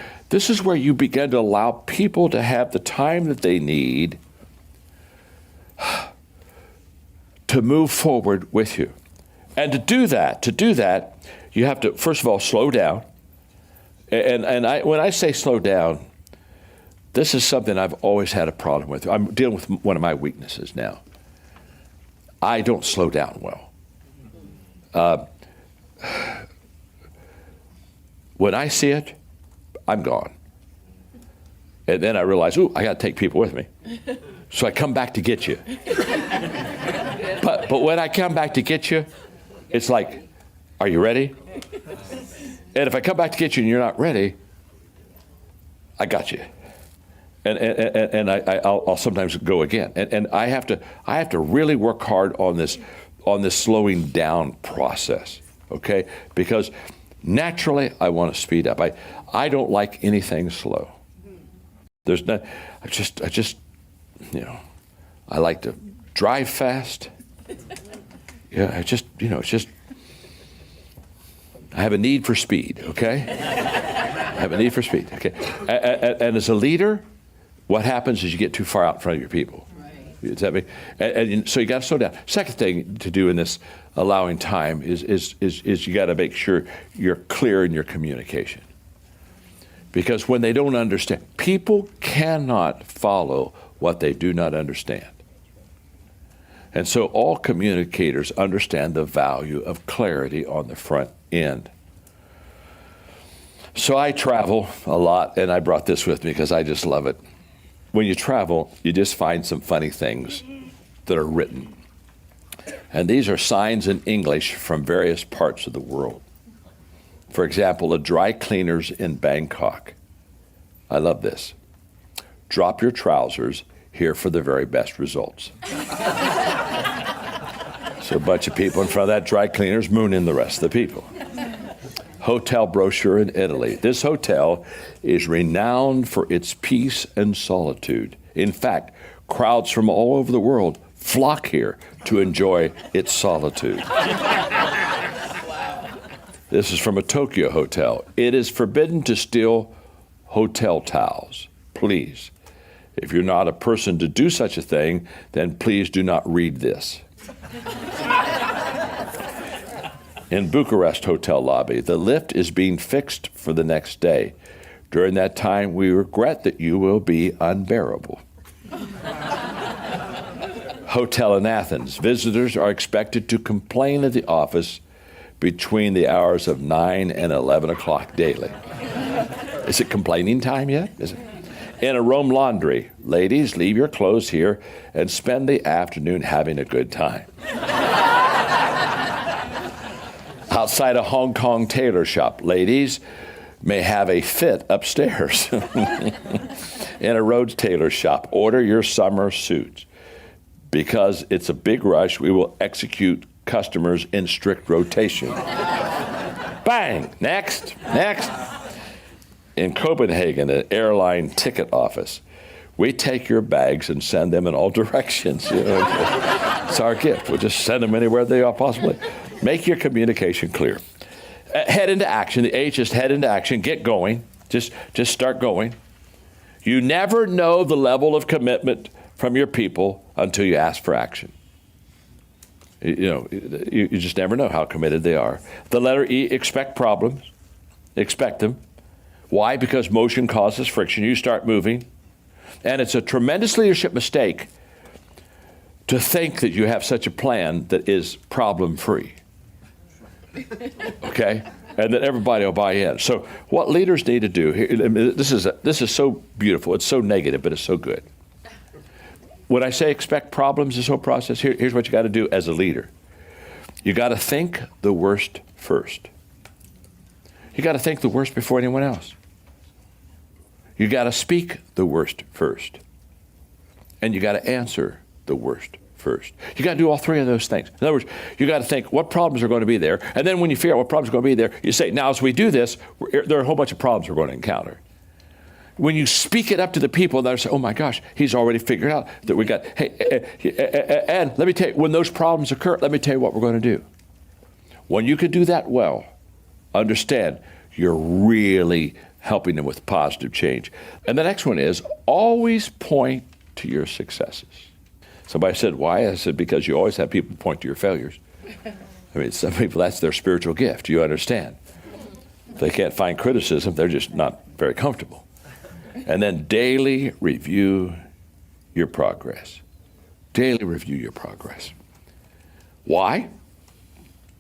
begin to allow people to have the time that they need to move forward with you. And to do that, you have to, first of all, slow down. And when I say slow down, this is something I've always had a problem with. I'm dealing with one of my weaknesses now. I don't slow down well. When I see it, I'm gone. And then I realize, I got to take people with me. So I come back to get you. But when I come back to get you, it's like, are you ready? And if I come back to get you and you're not ready, I got you. And I'll sometimes go again. And I have to really work hard on this slowing down process, okay? Because naturally I want to speed up. I don't like anything slow. There's not. I like to drive fast. Yeah, it's just. I have a need for speed, okay? I have a need for speed, okay? And as a leader, what happens is you get too far out in front of your people. Right. Does that mean? And so you got to slow down. Second thing to do in this allowing time is you got to make sure you're clear in your communication. Because when they don't understand, people cannot follow what they do not understand. And so all communicators understand the value of clarity on the front end. So I travel a lot, and I brought this with me because I just love it. When you travel, you just find some funny things that are written. And these are signs in English from various parts of the world. For example, a dry cleaners in Bangkok. I love this. Drop your trousers here for the very best results. So a bunch of people in front of that dry cleaners mooning the rest of the people. Hotel brochure in Italy. This hotel is renowned for its peace and solitude. In fact, crowds from all over the world flock here to enjoy its solitude. Wow. This is from a Tokyo hotel. It is forbidden to steal hotel towels. please. If you're not a person to do such a thing, then please do not read this. In Bucharest hotel lobby, the lift is being fixed for the next day. During that time, we regret that you will be unbearable. Hotel in Athens, visitors are expected to complain at the office between the hours of 9 and 11 o'clock daily. Is it complaining time yet? Is it? In a Rome laundry, ladies, leave your clothes here and spend the afternoon having a good time. Outside a Hong Kong tailor shop, ladies may have a fit upstairs. In a Rhodes tailor shop, order your summer suits. Because it's a big rush, we will execute customers in strict rotation. Bang! Next. In Copenhagen, an airline ticket office, we take your bags and send them in all directions. It's our gift. We'll just send them anywhere they are possibly. Make your communication clear. Head into action. The H is head into action. Get going. Just start going. You never know the level of commitment from your people until you ask for action. You just never know how committed they are. The letter E, expect problems. Expect them. Why? Because motion causes friction. You start moving. And it's a tremendous leadership mistake to think that you have such a plan that is problem-free. Okay? And that everybody will buy in. So what leaders need to do, this is so beautiful. It's so negative, but it's so good. When I say expect problems, this whole process, here's what you got to do as a leader. You got to think the worst first. You got to think the worst before anyone else. You got to speak the worst first. And you got to answer the worst first. You got to do all three of those things. In other words, you got to think what problems are going to be there. And then when you figure out what problems are going to be there, you say, now as we do this, there are a whole bunch of problems we're going to encounter. When you speak it up to the people, they'll say, oh my gosh, he's already figured out that we got, and let me tell you, when those problems occur, let me tell you what we're going to do. When you can do that well, understand you're really helping them with positive change. And the next one is always point to your successes. Somebody said, why? I said, because you always have people point to your failures. I mean, some people, that's their spiritual gift. You understand. If they can't find criticism, they're just not very comfortable. And then daily review your progress. Daily review your progress. Why?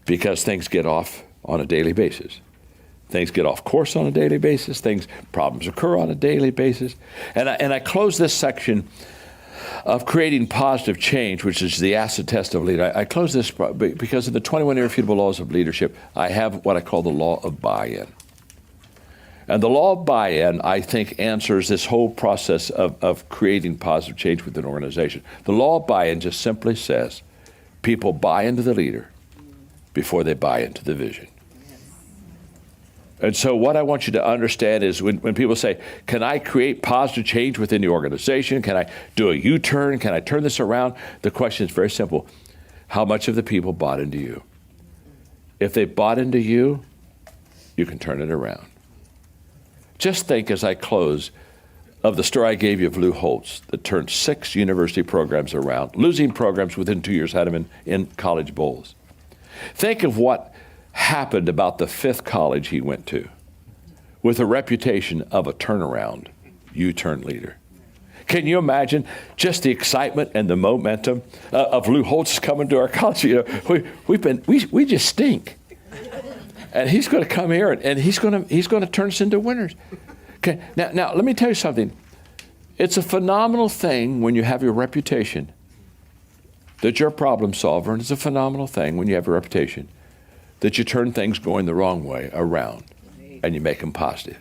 Because things get off on a daily basis. Things get off course on a daily basis. Problems occur on a daily basis. And I close this section of creating positive change, which is the acid test of leader. I close this because in the 21 irrefutable laws of leadership, I have what I call the law of buy-in. And the law of buy-in, I think, answers this whole process of creating positive change within an organization. The law of buy-in just simply says people buy into the leader before they buy into the vision. And so what I want you to understand is when people say, can I create positive change within the organization? Can I do a U-turn? Can I turn this around? The question is very simple. How much of the people bought into you? If they bought into you, you can turn it around. Just think as I close of the story I gave you of Lou Holtz that turned 6 university programs around, losing programs within 2 years, had them in college bowls. Think of what happened about the 5th college he went to with a reputation of a turnaround U-turn leader. Can you imagine just the excitement and the momentum of Lou Holtz coming to our college? You know, we just stink. And he's going to come here and he's going to turn us into winners. Okay. Now let me tell you something. It's a phenomenal thing when you have your reputation that you're a problem solver, and it's a phenomenal thing when you have a reputation that you turn things going the wrong way around and you make them positive.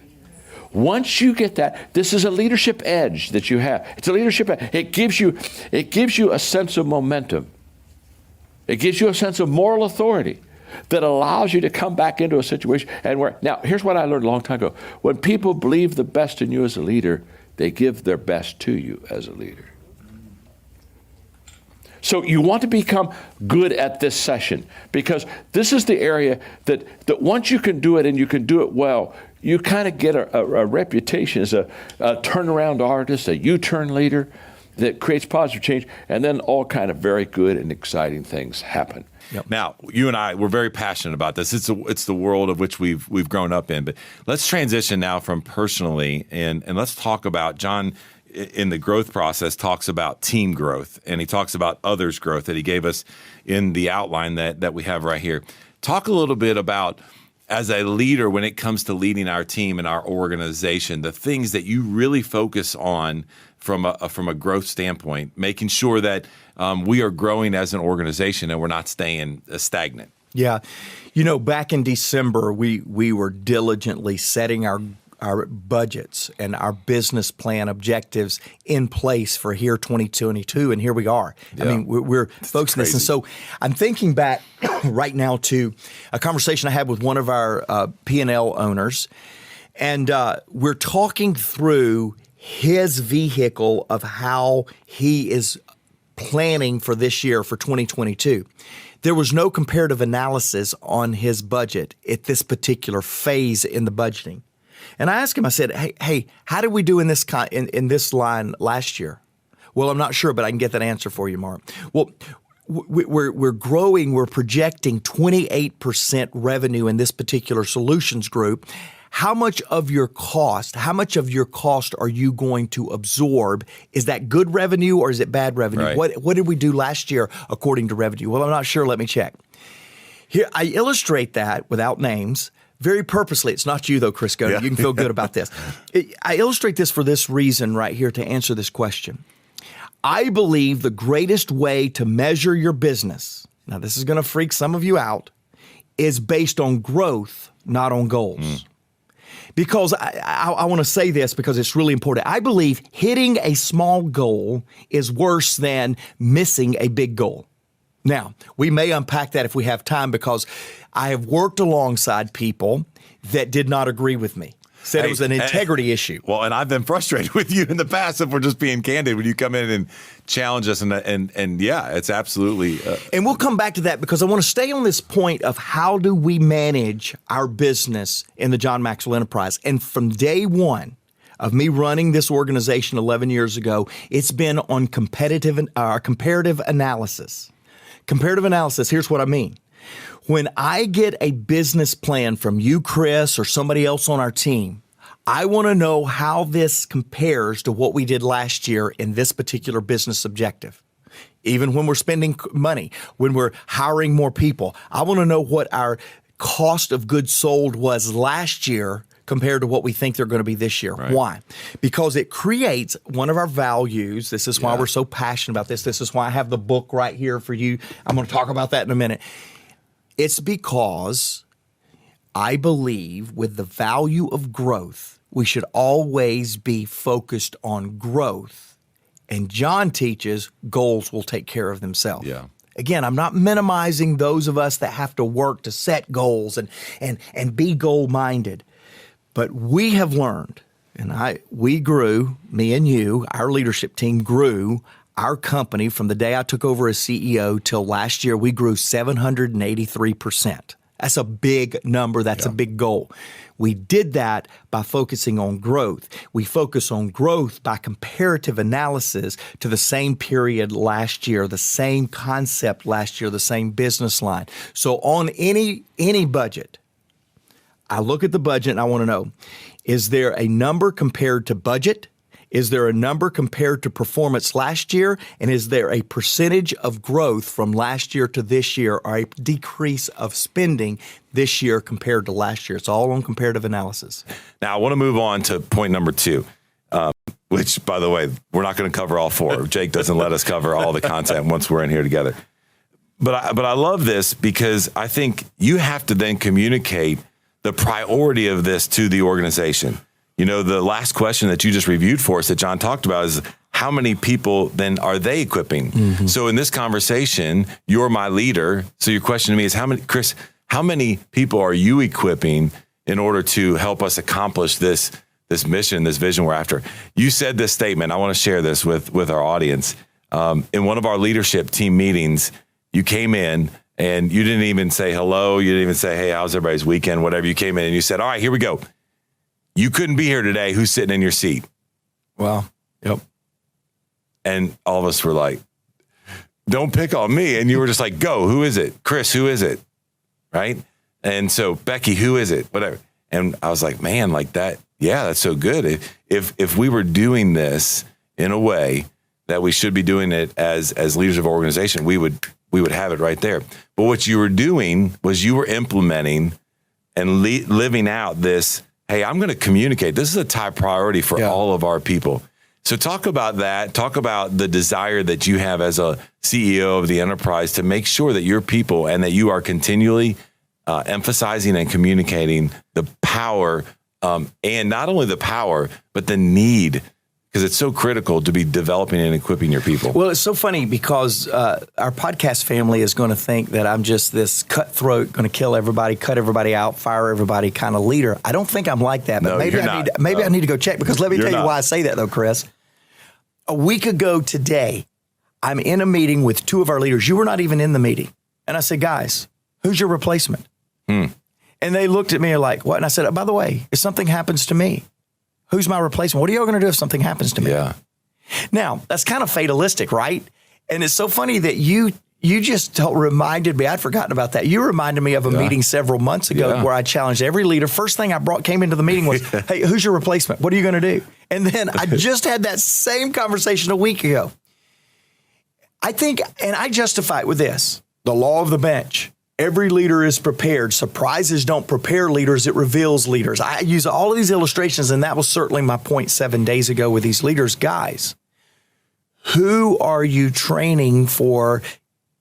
Once you get that, this is a leadership edge that you have. It's a leadership edge. It gives you a sense of momentum. It gives you a sense of moral authority that allows you to come back into a situation now, here's what I learned a long time ago. When people believe the best in you as a leader, they give their best to you as a leader. So you want to become good at this session because this is the area that once you can do it and you can do it well, you kind of get a reputation as a turnaround artist, a U-turn leader that creates positive change, and then all kind of very good and exciting things happen. Yep. Now, you and I, we're very passionate about this. It's the world of which we've grown up in. But let's transition now from personally, and let's talk about John in the growth process talks about team growth, and he talks about others' growth that he gave us in the outline that we have right here. Talk a little bit about, as a leader, when it comes to leading our team and our organization, the things that you really focus on from a growth standpoint, making sure that we are growing as an organization and we're not staying stagnant. Yeah. Back in December, we were diligently setting our budgets and our business plan objectives in place for here 2022, and here we are. Yeah. I mean, we're focusing this. And so I'm thinking back right now to a conversation I had with one of our P&L owners, and we're talking through his vehicle of how he is planning for this year, for 2022. There was no comparative analysis on his budget at this particular phase in the budgeting. And I asked him, I said, hey, how did we do in this in this line last year? Well, I'm not sure, but I can get that answer for you, Mark. Well, we're growing, we're projecting 28% revenue in this particular solutions group. How much of your cost are you going to absorb? Is that good revenue or is it bad revenue? Right. What did we do last year according to revenue? Well, I'm not sure. Let me check. Here, I illustrate that without names very purposely. It's not you, though, Chris Godey. Yeah. You can feel good about this. I illustrate this for this reason right here to answer this question. I believe the greatest way to measure your business, now this is going to freak some of you out, is based on growth, not on goals. Because I want to say this because it's really important. I believe hitting a small goal is worse than missing a big goal. Now, we may unpack that if we have time, because I have worked alongside people that did not agree with me. Said it was an integrity issue. Well, and I've been frustrated with you in the past, if we're just being candid, when you come in and challenge us. And yeah, it's absolutely. And we'll come back to that, because I want to stay on this point of how do we manage our business in the John Maxwell Enterprise. And from day one of me running this organization 11 years ago, it's been on comparative analysis. Comparative analysis, here's what I mean. When I get a business plan from you, Chris, or somebody else on our team, I want to know how this compares to what we did last year in this particular business objective. Even when we're spending money, when we're hiring more people, I want to know what our cost of goods sold was last year compared to what we think they're going to be this year. Right. Why? Because it creates one of our values. This is why we're so passionate about this. This is why I have the book right here for you. I'm going to talk about that in a minute. It's because I believe with the value of growth, we should always be focused on growth. And John teaches goals will take care of themselves. Yeah. Again, I'm not minimizing those of us that have to work to set goals and be goal-minded. But we have learned, and we grew, me and you, our leadership team grew our company from the day I took over as CEO till last year. We grew 783%. That's a big number. That's a big goal. We did that by focusing on growth. We focus on growth by comparative analysis to the same period last year, the same concept last year, the same business line. So on any budget, I look at the budget and I want to know, is there a number compared to budget? Is there a number compared to performance last year? And is there a percentage of growth from last year to this year, or a decrease of spending this year compared to last year? It's all on comparative analysis. Now, I want to move on to point number 2, which, by the way, we're not going to cover all 4. Jake doesn't let us cover all the content once we're in here together. But I love this, because I think you have to then communicate the priority of this to the organization. You know, the last question that you just reviewed for us that John talked about is, how many people then are they equipping? Mm-hmm. So in this conversation, you're my leader. So your question to me is, Chris, how many people are you equipping in order to help us accomplish this mission, this vision we're after? You said this statement. I want to share this with our audience. In one of our leadership team meetings, you came in and you didn't even say hello. You didn't even say, hey, how's everybody's weekend? Whatever. You came in and you said, all right, here we go. you couldn't be here today. Who's sitting in your seat? Wow. Yep. And all of us were like, don't pick on me. And you were just like, go, who is it? Chris, who is it? Right. And so Becky, who is it? Whatever. And I was like, man, like that. Yeah, that's so good. If we were doing this in a way that we should be doing it as leaders of organization, we would have it right there. But what you were doing was you were implementing and living out this, hey, I'm going to communicate. This is a top priority for all of our people. So talk about that. Talk about the desire that you have as a CEO of the enterprise to make sure that your people and that you are continually emphasizing and communicating the power, and not only the power, but the need, because it's so critical to be developing and equipping your people. Well, it's so funny because our podcast family is going to think that I'm just this cutthroat, going to kill everybody, cut everybody out, fire everybody kind of leader. I don't think I'm like that, but No, maybe you're I not. need I need to go check, because let me tell you not. why I say that though, Chris. A week ago today, I'm in a meeting with two of our leaders. You were not even in the meeting. And I said, guys, who's your replacement? And they looked at me like, what? And I said, oh, by the way, if something happens to me, who's my replacement? What are y'all going to do if something happens to me? Yeah. Now, that's kind of fatalistic, right? And it's so funny that you just reminded me, I'd forgotten about that. You reminded me of a meeting several months ago where I challenged every leader. First thing I came into the meeting was, hey, who's your replacement? What are you going to do? And then I just had that same conversation a week ago. I think, and I justify it with this, the law of the bench. Every leader is prepared. Surprises don't prepare leaders, it reveals leaders. I use all of these illustrations, and that was certainly my point 7 days ago with these leaders. Guys, who are you training for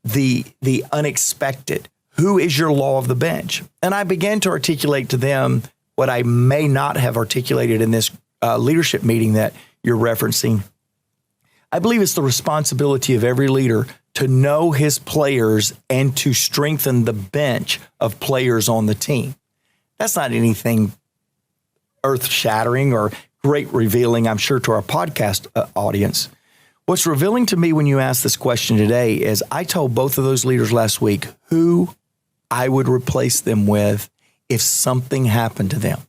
the unexpected? Who is your law of the bench? And I began to articulate to them what I may not have articulated in this leadership meeting that you're referencing. I believe it's the responsibility of every leader to know his players and to strengthen the bench of players on the team. That's not anything earth-shattering or great revealing, I'm sure, to our podcast audience. What's revealing to me when you ask this question today is I told both of those leaders last week who I would replace them with if something happened to them.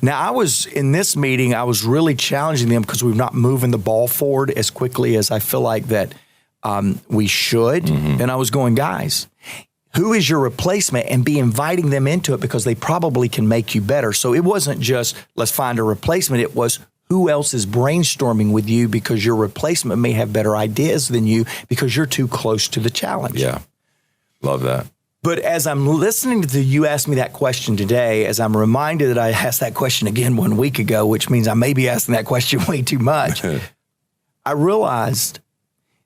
Now, I was in this meeting, I was really challenging them because we're not moving the ball forward as quickly as I feel like that we should. And I was going, guys, who is your replacement? And be inviting them into it because they probably can make you better. So it wasn't just let's find a replacement. It was who else is brainstorming with you because your replacement may have better ideas than you because you're too close to the challenge. Yeah. Love that. But as I'm listening to you ask me that question today, as I'm reminded that I asked that question again 1 week ago, which means I may be asking that question way too much, I realized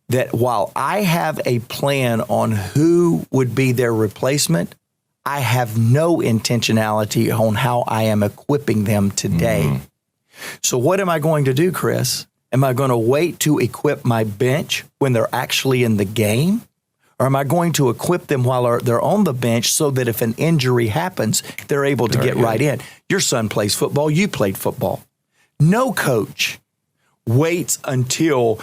that while I have a plan on who would be their replacement, I have no intentionality on how I am equipping them today. So what am I going to do, Chris? Am I going to wait to equip my bench when they're actually in the game? Or am I going to equip them while they're on the bench so that if an injury happens, they're able to get right in? Your son plays football. You played football. No coach waits until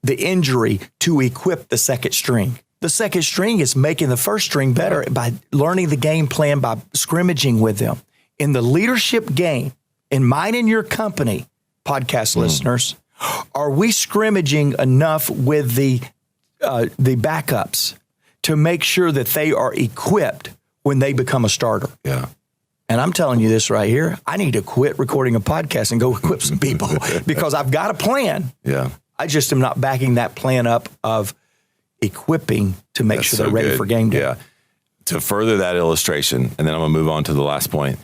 the injury to equip the second string. The second string is making the first string better by learning the game plan, by scrimmaging with them. In the leadership game, in mine and your company, podcast listeners, are we scrimmaging enough with the backups to make sure that they are equipped when they become a starter? Yeah. And I'm telling you this right here, I need to quit recording a podcast and go equip some people because I've got a plan. Yeah. I just am not backing that plan up of equipping to make sure they're ready for game day. Yeah. To further that illustration, and then I'm going to move on to the last point.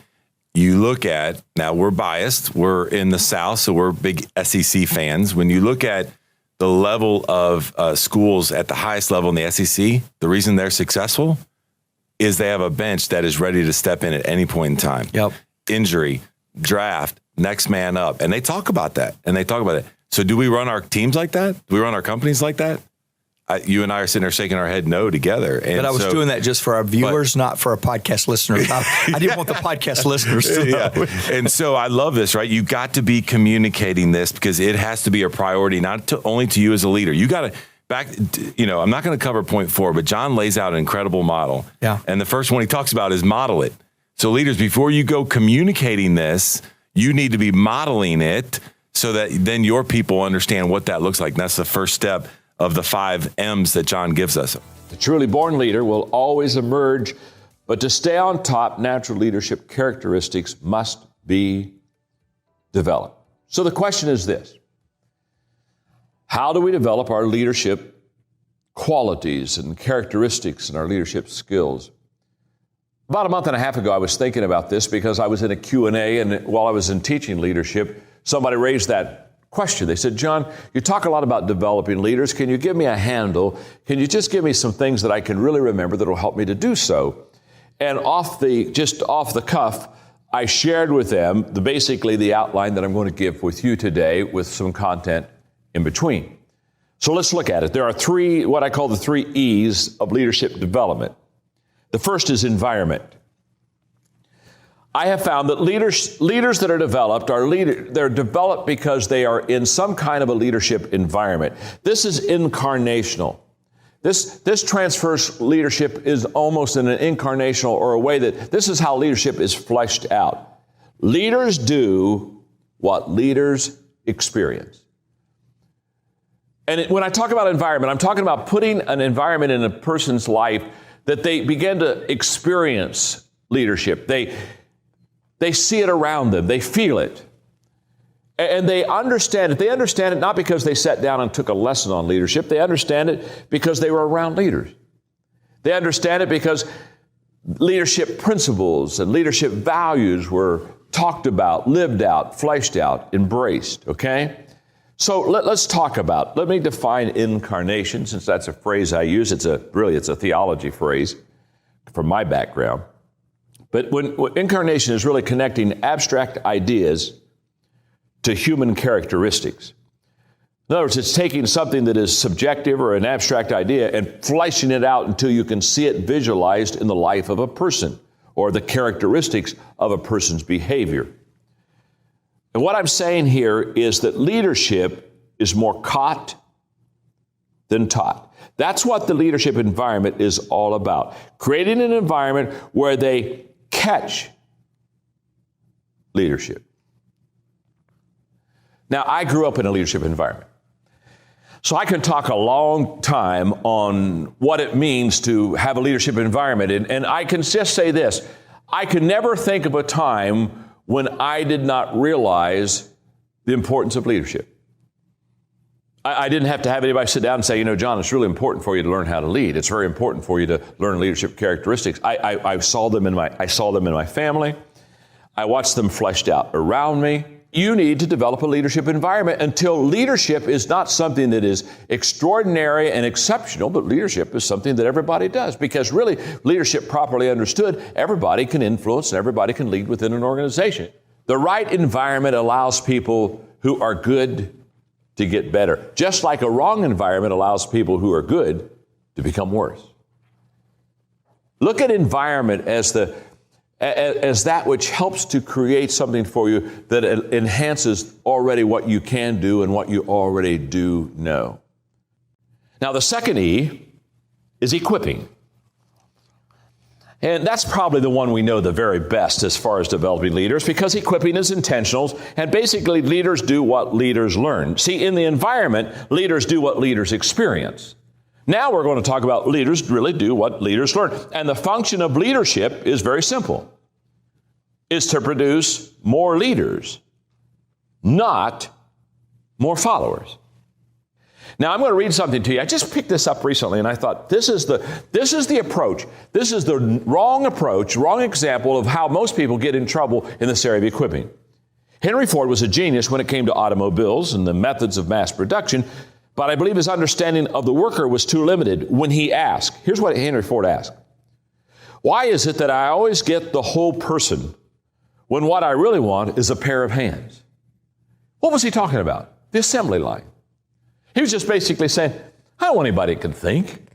You look at, now we're biased. We're in the South, so we're big SEC fans. When you look at the level of schools at the highest level in the SEC, the reason they're successful is they have a bench that is ready to step in at any point in time. Yep. Injury, draft, next man up. And they talk about that. So do we run our teams like that? Do we run our companies like that? You and I are sitting there shaking our head no together. And but I was doing that just for our viewers, not for our podcast listeners. I didn't want the podcast listeners to know. Yeah. And so I love this, right? You got to be communicating this because it has to be a priority, not only to you as a leader. You got to, I'm not going to cover point 4, but John lays out an incredible model. Yeah. And the first one he talks about is model it. So leaders, before you go communicating this, You need to be modeling it so that then your people understand what that looks like. And that's the first step of the 5 M's that John gives us. The truly born leader will always emerge, but to stay on top, natural leadership characteristics must be developed. So the question is this: how do we develop our leadership qualities and characteristics and our leadership skills? About a month and a half ago, I was thinking about this because I was in a Q&A, and while I was in teaching leadership, somebody raised that question. They said, John, you talk a lot about developing leaders. Can you give me a handle? Can you just give me some things that I can really remember that will help me to do so? And just off the cuff, I shared with them basically the outline that I'm going to give with you today with some content in between. So let's look at it. There are what I call the 3 E's of leadership development. The first is environment. I have found that leaders that are developed they're developed because they are in some kind of a leadership environment. This is incarnational. This transfers leadership is almost in an incarnational or a way that this is how leadership is fleshed out. Leaders do what leaders experience. And when I talk about environment, I'm talking about putting an environment in a person's life that they begin to experience leadership. They see it around them. They feel it. And they understand it. They understand it not because they sat down and took a lesson on leadership. They understand it because they were around leaders. They understand it because leadership principles and leadership values were talked about, lived out, fleshed out, embraced, okay? So let's talk about, let me define incarnation, since that's a phrase I use. It's a theology phrase from my background. But when incarnation is really connecting abstract ideas to human characteristics. In other words, it's taking something that is subjective or an abstract idea and fleshing it out until you can see it visualized in the life of a person or the characteristics of a person's behavior. And what I'm saying here is that leadership is more caught than taught. That's what the leadership environment is all about. Creating an environment where they catch leadership. Now, I grew up in a leadership environment. So I can talk a long time on what it means to have a leadership environment. And I can just say this. I can never think of a time when I did not realize the importance of leadership. I didn't have to have anybody sit down and say, John, it's really important for you to learn how to lead. It's very important for you to learn leadership characteristics. I saw them in my family. I watched them fleshed out around me. You need to develop a leadership environment until leadership is not something that is extraordinary and exceptional, but leadership is something that everybody does. Because really, leadership properly understood, everybody can influence and everybody can lead within an organization. The right environment allows people who are good to get better, just like a wrong environment allows people who are good to become worse. Look at environment as that which helps to create something for you that enhances already what you can do and what you already do know. Now, the second E is equipping. And that's probably the one we know the very best as far as developing leaders, because equipping is intentional, and basically leaders do what leaders learn. See, in the environment, leaders do what leaders experience. Now we're going to talk about leaders really do what leaders learn. And the function of leadership is very simple. It's to produce more leaders, not more followers. Now I'm going to read something to you. I just picked this up recently and I thought this is the approach. This is the wrong approach, wrong example of how most people get in trouble in this area of equipping. Henry Ford was a genius when it came to automobiles and the methods of mass production, but I believe his understanding of the worker was too limited when he asked. Here's what Henry Ford asked. Why is it that I always get the whole person when what I really want is a pair of hands? What was he talking about? The assembly line. He was just basically saying, I don't want anybody that can think.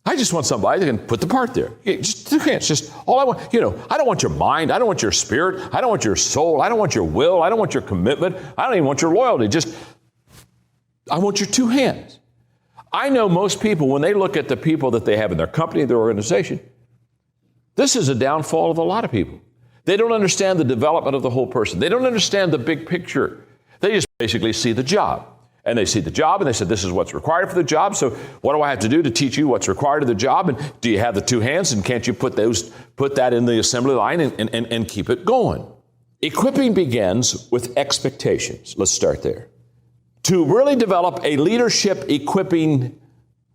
I just want somebody that can put the part there. Just two hands, just all I want. I don't want your mind. I don't want your spirit. I don't want your soul. I don't want your will. I don't want your commitment. I don't even want your loyalty. I want your two hands. I know most people, when they look at the people that they have in their company, their organization, this is a downfall of a lot of people. They don't understand the development of the whole person. They don't understand the big picture. They just basically see the job. And they see the job and they said, this is what's required for the job. So what do I have to do to teach you what's required of the job? And do you have the two hands? And can't you put that in the assembly line and keep it going? Equipping begins with expectations. Let's start there. To really develop a leadership equipping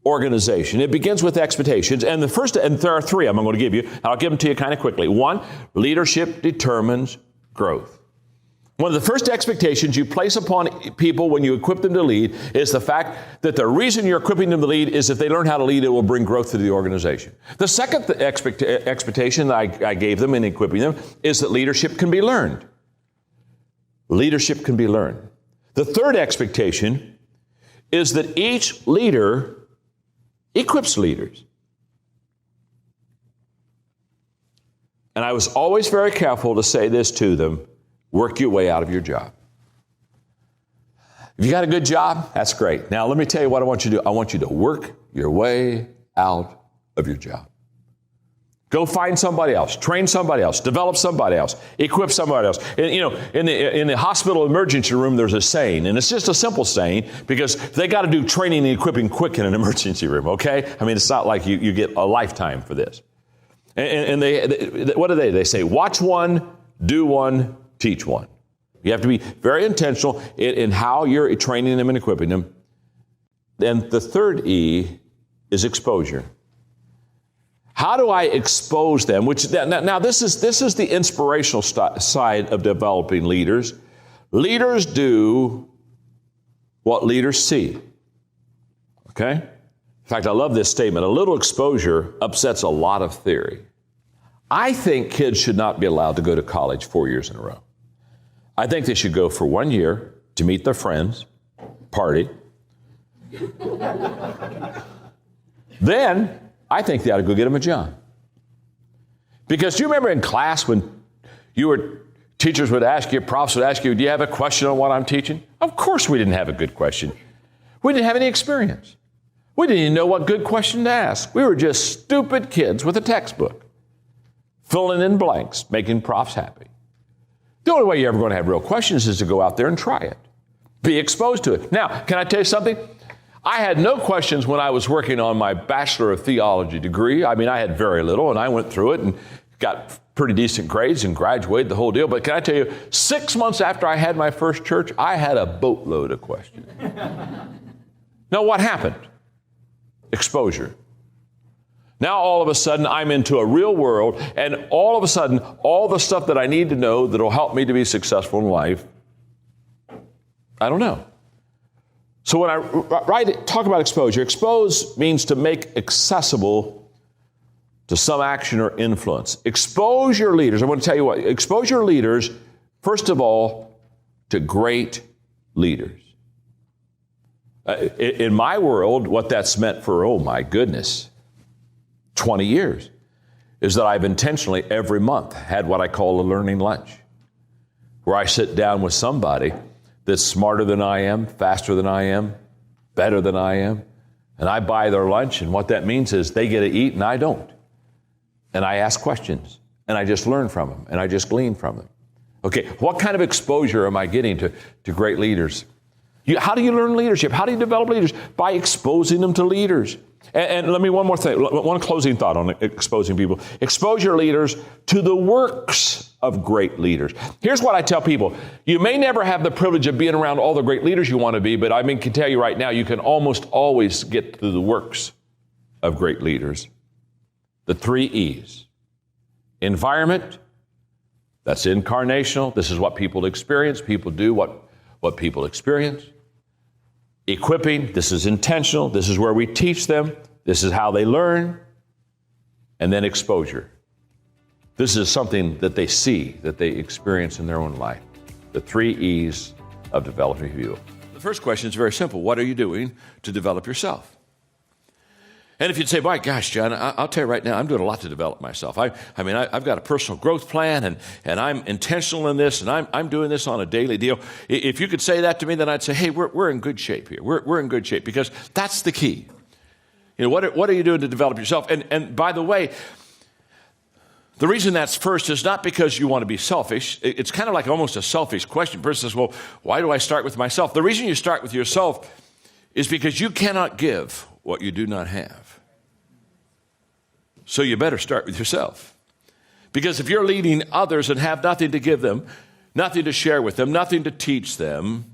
organization, it begins with expectations. And there are three I'm going to give you. I'll give them to you kind of quickly. One, leadership determines growth. One of the first expectations you place upon people when you equip them to lead is the fact that the reason you're equipping them to lead is if they learn how to lead, it will bring growth to the organization. The second expectation that I gave them in equipping them is that leadership can be learned. Leadership can be learned. The third expectation is that each leader equips leaders. And I was always very careful to say this to them: work your way out of your job. If you got a good job, that's great. Now, let me tell you what I want you to do. I want you to work your way out of your job. Go find somebody else, train somebody else, develop somebody else, equip somebody else. And, in the hospital emergency room, there's a saying, and it's just a simple saying because they got to do training and equipping quick in an emergency room, okay? I mean, it's not like you get a lifetime for this. And they what do? They say, watch one, do one, teach one. You have to be very intentional in how you're training them and equipping them. Then the third E is exposure. How do I expose them? Now this is the inspirational side of developing leaders. Leaders do what leaders see. Okay? In fact, I love this statement. A little exposure upsets a lot of theory. I think kids should not be allowed to go to college 4 years in a row. I think they should go for 1 year to meet their friends, party. Then I think they ought to go get them a job. Because do you remember in class when teachers would ask you, profs would ask you, do you have a question on what I'm teaching? Of course we didn't have a good question. We didn't have any experience. We didn't even know what good question to ask. We were just stupid kids with a textbook, filling in blanks, making profs happy. The only way you're ever going to have real questions is to go out there and try it. Be exposed to it. Now, can I tell you something? I had no questions when I was working on my Bachelor of Theology degree. I mean, I had very little, and I went through it and got pretty decent grades and graduated, the whole deal. But can I tell you, 6 months after I had my first church, I had a boatload of questions. Now, what happened? Exposure. Now, all of a sudden, I'm into a real world, and all of a sudden, all the stuff that I need to know that will help me to be successful in life, I don't know. So when I talk about exposure, expose means to make accessible to some action or influence. Expose your leaders. I want to tell you what. Expose your leaders, first of all, to great leaders. In my world, what that's meant for, oh my goodness, 20 years, is that I've intentionally every month had what I call a learning lunch, where I sit down with somebody that's smarter than I am, faster than I am, better than I am, and I buy their lunch, and what that means is they get to eat and I don't. And I ask questions, and I just learn from them, and I just glean from them. Okay, what kind of exposure am I getting to great leaders? How do you learn leadership? How do you develop leaders? By exposing them to leaders. And let me one more thing, one closing thought on exposing people. Expose your leaders to the works of great leaders. Here's what I tell people. You may never have the privilege of being around all the great leaders you want to be, but I can tell you right now, you can almost always get to the works of great leaders. The 3 E's. Environment, that's incarnational. This is what people experience. People do what people experience. Equipping, this is intentional. This is where we teach them. This is how they learn. And then exposure. This is something that they see, that they experience in their own life. The 3 E's of developing people. The first question is very simple. What are you doing to develop yourself? And if you'd say, my gosh, John, I'll tell you right now, I'm doing a lot to develop myself. I've got a personal growth plan, and I'm intentional in this, and I'm doing this on a daily deal. If you could say that to me, then I'd say, hey, we're in good shape here. We're in good shape, because that's the key. You know, what are you doing to develop yourself? And by the way, The reason that's first is not because you want to be selfish. It's kind of like almost a selfish question. The person says, well, why do I start with myself? The reason you start with yourself is because you cannot give what you do not have. So you better start with yourself. Because if you're leading others and have nothing to give them, nothing to share with them, nothing to teach them,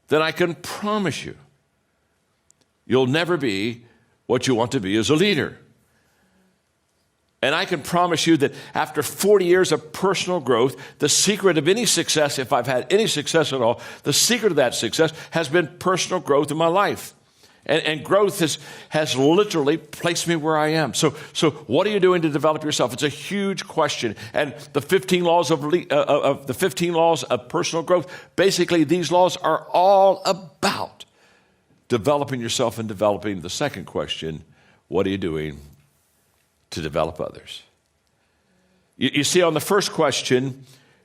then I can promise you, you'll never be what you want to be as a leader. And I can promise you that after 40 years of personal growth, the secret of any success, if I've had any success at all, the secret of that success has been personal growth in my life. And growth has literally placed me where I am. So what are you doing to develop yourself? It's a huge question. And the 15 laws the 15 laws of personal growth, basically these laws are all about developing yourself and developing the second question, what are you doing to develop others? You see, on the first question,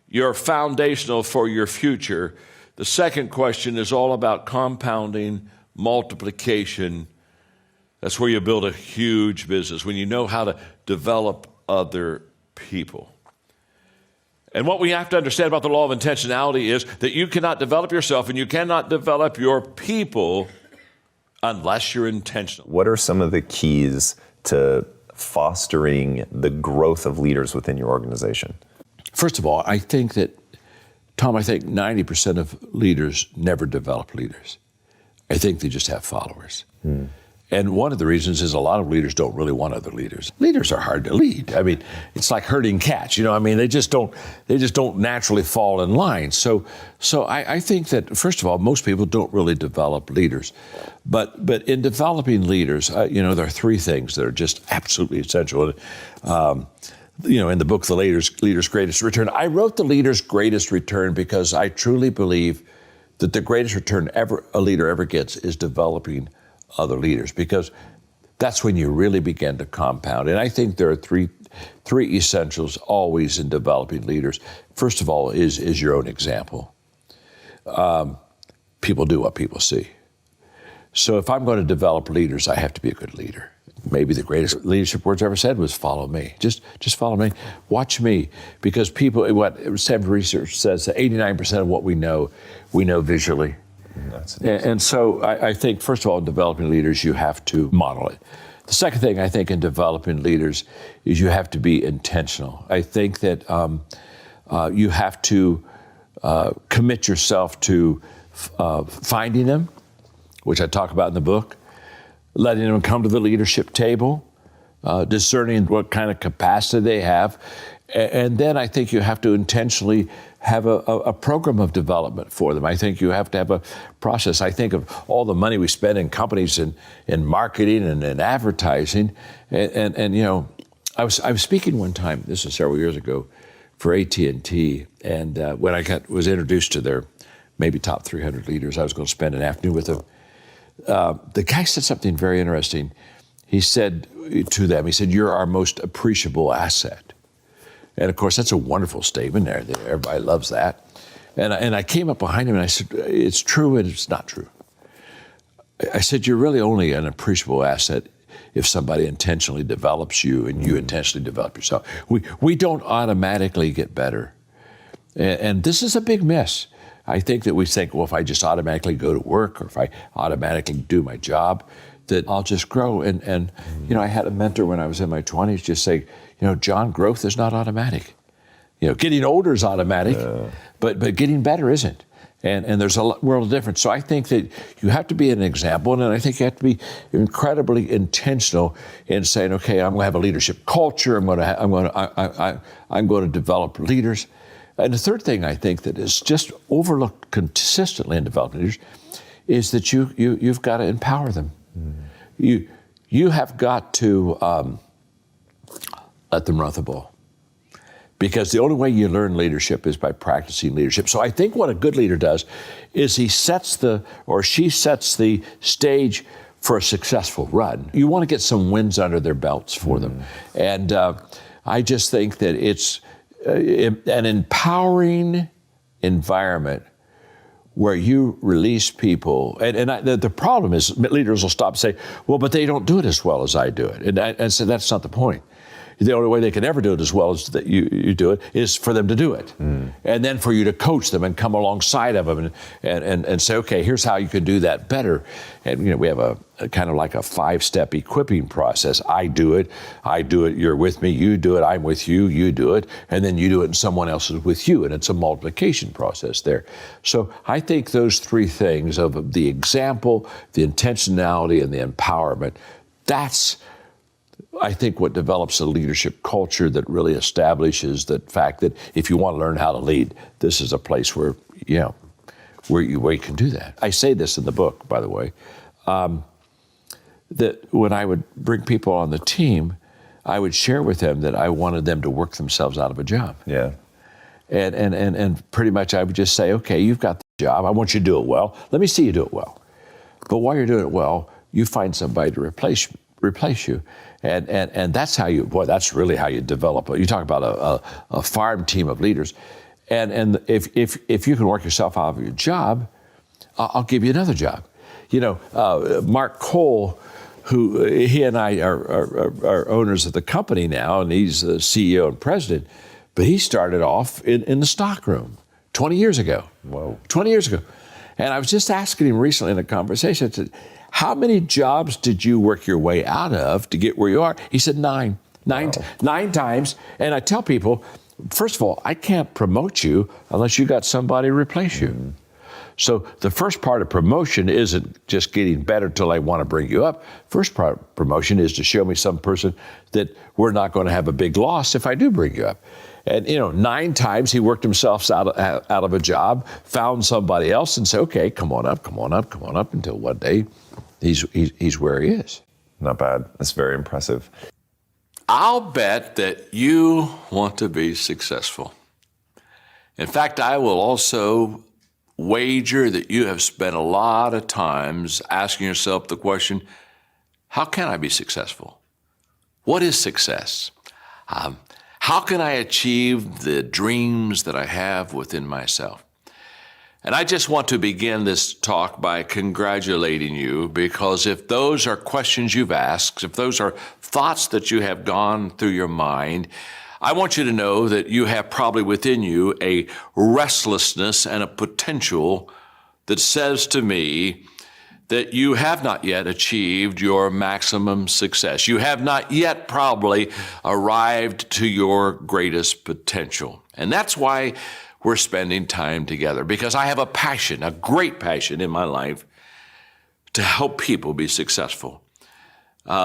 you're foundational for your future. The second question is all about compounding, multiplication. That's where you build a huge business, when you know how to develop other people. And what we have to understand about the law of intentionality is that you cannot develop yourself and you cannot develop your people unless you're intentional. What are some of the keys to fostering the growth of leaders within your organization? First of all, I think that, Tom, 90% of leaders never develop leaders. I think they just have followers. And one of the reasons is a lot of leaders don't really want other leaders. Leaders are hard to lead. I mean, it's like herding cats. They just don't naturally fall in line. So I think that, first of all, most people don't really develop leaders. But in developing leaders, there are three things that are just absolutely essential. In the book, The Leader's Greatest Return, I wrote The Leader's Greatest Return because I truly believe that the greatest return a leader ever gets is developing other leaders, because that's when you really begin to compound. And I think there are three essentials always in developing leaders. First of all is your own example. People do what people see. So if I'm going to develop leaders, I have to be a good leader. Maybe the greatest leadership words ever said was follow me. Just follow me. Watch me. Because what Stanford research says, that 89% of what we know visually. And so I think, first of all, in developing leaders, you have to model it. The second thing I think in developing leaders is you have to be intentional. I think that you have to commit yourself to finding them, which I talk about in the book, letting them come to the leadership table, discerning what kind of capacity they have. And then I think you have to intentionally have a program of development for them. I think you have to have a process. I think of all the money we spend in companies in marketing and in advertising. And I was speaking one time, this was several years ago, for AT&T. And when I was introduced to their maybe top 300 leaders, I was going to spend an afternoon with them. The guy said something very interesting. He said to them, you're our most appreciable asset. And of course, that's a wonderful statement there. Everybody loves that. And I came up behind him and I said, it's true and it's not true. I said, you're really only an appreciable asset if somebody intentionally develops you and you intentionally develop yourself. We don't automatically get better. And this is a big miss. I think that we think, well, if I just automatically go to work or if I automatically do my job, that I'll just grow. And I had a mentor when I was in my 20s just say, John, growth is not automatic. Getting older is automatic, but getting better isn't. And there's a world of difference. So I think that you have to be an example, and I think you have to be incredibly intentional in saying, okay, I'm going to have a leadership culture. I'm going to develop leaders. And the third thing I think that is just overlooked consistently in developing leaders is that you've got to empower them. You have got to let them run the ball. Because the only way you learn leadership is by practicing leadership. So I think what a good leader does is she sets the stage for a successful run. You want to get some wins under their belts for them. And I just think that it's an empowering environment where you release people. And the problem is leaders will stop and say, well, but they don't do it as well as I do it. And so that's not the point. the only way they can ever do it as well as that you do it is for them to do it. And then for you to coach them and come alongside of them and say, okay, here's how you can do that better. And, we have a kind of like a 5-step equipping process. I do it, you're with me, you do it, I'm with you, you do it, and then you do it and someone else is with you. And it's a multiplication process there. So I think those 3 things of the example, the intentionality, and the empowerment, that's, I think, what develops a leadership culture that really establishes the fact that if you want to learn how to lead, this is a place where you can do that. I say this in the book, by the way, that when I would bring people on the team, I would share with them that I wanted them to work themselves out of a job. Yeah. And pretty much I would just say, okay, you've got the job. I want you to do it well. Let me see you do it well. But while you're doing it well, you find somebody to replace you. And that's how that's really how you develop. You talk about a farm team of leaders. And if you can work yourself out of your job, I'll give you another job. Mark Cole, who he and I are owners of the company now, and he's the CEO and president, but he started off in the stockroom 20 years ago. Whoa. 20 years ago. And I was just asking him recently in a conversation, I said, how many jobs did you work your way out of to get where you are? He said 9. Wow. 9 times. And I tell people, first of all, I can't promote you unless you got somebody to replace you. So the first part of promotion isn't just getting better till I want to bring you up. First part of promotion is to show me some person that we're not going to have a big loss if I do bring you up. And 9 times he worked himself out of a job, found somebody else, and said, "Okay, come on up," until one day he's where he is. Not bad. That's very impressive. I'll bet that you want to be successful. In fact, I will also wager that you have spent a lot of times asking yourself the question, how can I be successful? What is success? How can I achieve the dreams that I have within myself? And I just want to begin this talk by congratulating you, because if those are questions you've asked, if those are thoughts that you have gone through your mind, I want you to know that you have probably within you a restlessness and a potential that says to me that you have not yet achieved your maximum success. You have not yet probably arrived to your greatest potential. And that's why we're spending time together, because I have a passion, a great passion in my life to help people be successful.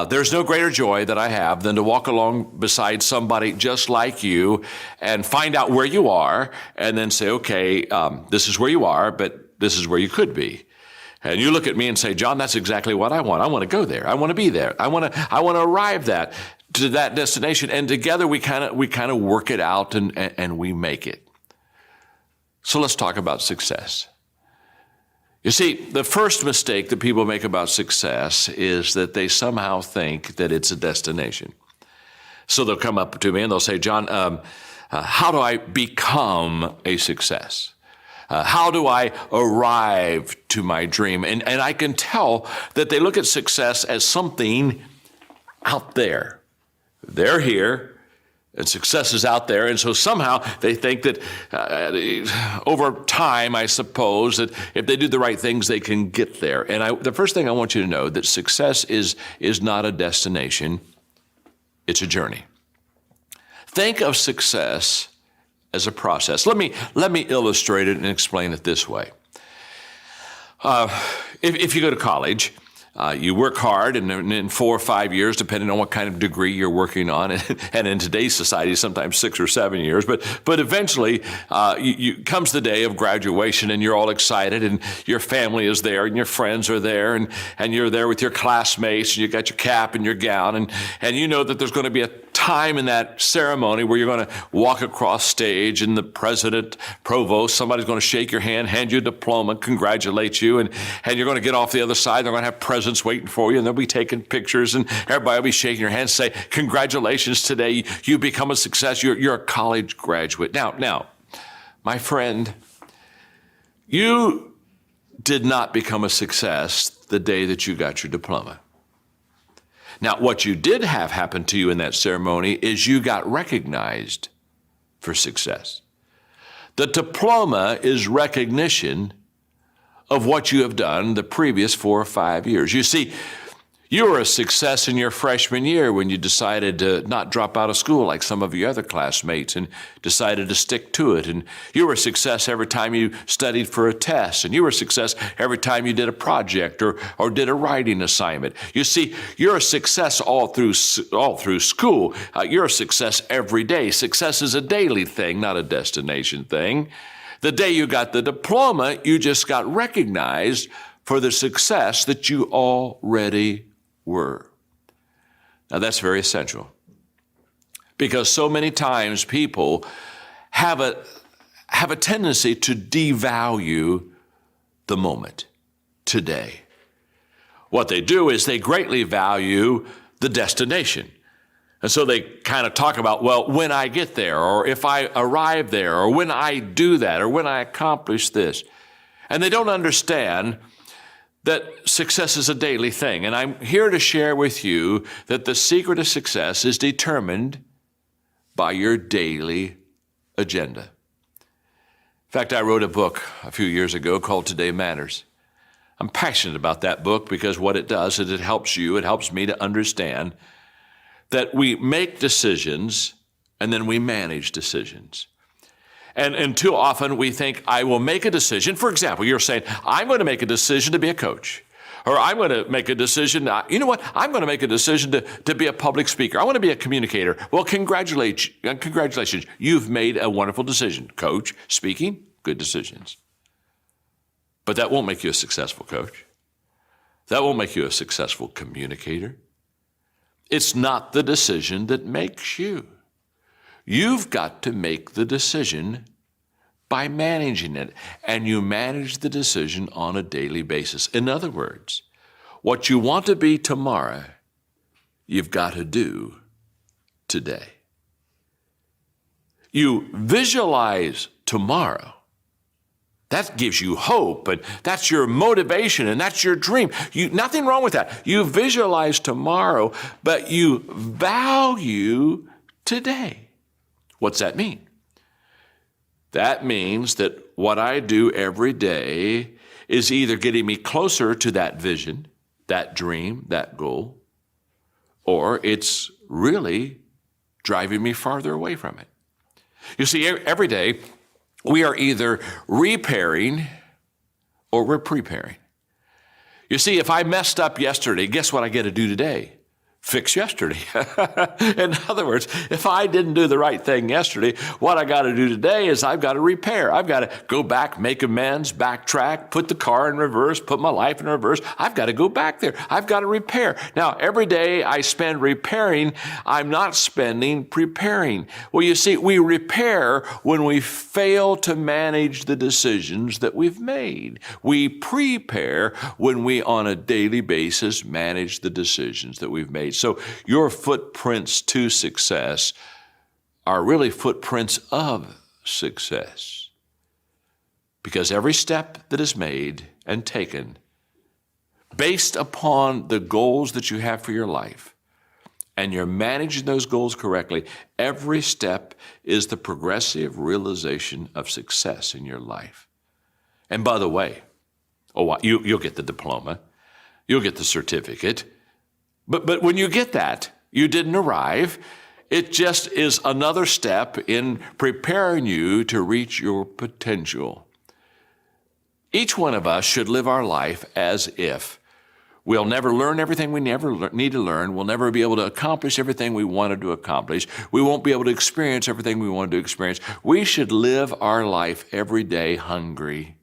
There's no greater joy that I have than to walk along beside somebody just like you and find out where you are and then say, okay, this is where you are, but this is where you could be. And you look at me and say, John, that's exactly what I want. I want to go there. I want to be there. I want to arrive to that destination. And together we kind of work it out and we make it. So let's talk about success. You see, the first mistake that people make about success is that they somehow think that it's a destination. So they'll come up to me and they'll say, John, how do I become a success? How do I arrive to my dream? And I can tell that they look at success as something out there. They're here. And success is out there, and so somehow they think that over time, I suppose, that if they do the right things, they can get there. And the first thing I want you to know that success is not a destination, it's a journey. Think of success as a process. Let me illustrate it and explain it this way. If you go to college, you work hard, and in 4 or 5 years, depending on what kind of degree you're working on, and in today's society, sometimes 6 or 7 years, but eventually comes the day of graduation, and you're all excited, and your family is there, and your friends are there, and you're there with your classmates, and you got your cap and your gown, and you know that there's going to be a time in that ceremony where you're going to walk across stage, and the president, provost, somebody's going to shake your hand, hand you a diploma, congratulate you, and you're going to get off the other side. They're going to have presents waiting for you, and they'll be taking pictures, and everybody will be shaking your hand, say, congratulations today, you become a success, you're a college graduate. Now, my friend, you did not become a success the day that you got your diploma. Now, what you did have happen to you in that ceremony is you got recognized for success. The diploma is recognition of what you have done the previous 4 or 5 years. You see, you were a success in your freshman year when you decided to not drop out of school like some of your other classmates and decided to stick to it. And you were a success every time you studied for a test. And you were a success every time you did a project or did a writing assignment. You see, you're a success all through school. You're a success every day. Success is a daily thing, not a destination thing. The day you got the diploma, you just got recognized for the success that you already were. Now that's very essential, because so many times people have a tendency to devalue the moment, today. What they do is they greatly value the destination. And so they kind of talk about, well, when I get there, or if I arrive there, or when I do that, or when I accomplish this. And they don't understand that success is a daily thing. And I'm here to share with you that the secret of success is determined by your daily agenda. In fact, I wrote a book a few years ago called Today Matters. I'm passionate about that book because what it does is it helps me to understand that we make decisions and then we manage decisions. And too often we think, I will make a decision. For example, you're saying, I'm going to make a decision to be a coach. Or I'm going to make a decision, you know what? I'm going to make a decision to be a public speaker. I want to be a communicator. Well, congratulations. You've made a wonderful decision. Coach, speaking, good decisions. But that won't make you a successful coach. That won't make you a successful communicator. It's not the decision that makes you. You've got to make the decision by managing it, and you manage the decision on a daily basis. In other words, what you want to be tomorrow, you've got to do today. You visualize tomorrow. That gives you hope, and that's your motivation, and that's your dream. Nothing wrong with that. You visualize tomorrow, but you value today. What's that mean? That means that what I do every day is either getting me closer to that vision, that dream, that goal, or it's really driving me farther away from it. You see, every day we are either repairing or we're preparing. You see, if I messed up yesterday, guess what I get to do today? Fix yesterday. In other words, if I didn't do the right thing yesterday, what I got to do today is I've got to repair. I've got to go back, make amends, backtrack, put the car in reverse, put my life in reverse. I've got to go back there. I've got to repair. Now, every day I spend repairing, I'm not spending preparing. Well, you see, we repair when we fail to manage the decisions that we've made. We prepare when we, on a daily basis, manage the decisions that we've made. So your footprints to success are really footprints of success. Because every step that is made and taken based upon the goals that you have for your life, and you're managing those goals correctly, every step is the progressive realization of success in your life. And by the way, you'll get the diploma, you'll get the certificate, but when you get that, you didn't arrive. It just is another step in preparing you to reach your potential. Each one of us should live our life as if we'll never learn everything we need to learn. We'll never be able to accomplish everything we wanted to accomplish. We won't be able to experience everything we wanted to experience. We should live our life every day hungry,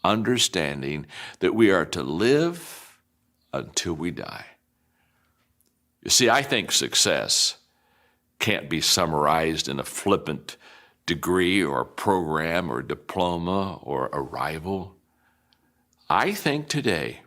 understanding that we are to live until we die. You see, I think success can't be summarized in a flippant degree or program or diploma or arrival. I think today,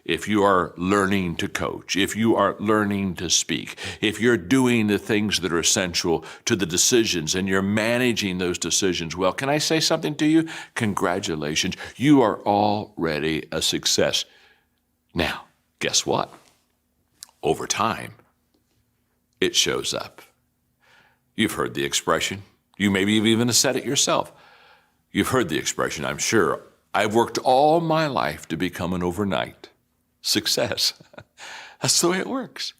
if you are learning to coach, if you are learning to speak, if you're doing the things that are essential to the decisions and you're managing those decisions well, can I say something to you? Congratulations, you are already a success. Now, guess what? over time, it shows up. You've heard the expression. You maybe have even said it yourself. You've heard the expression, I'm sure. I've worked all my life to become an overnight success. That's the way it works.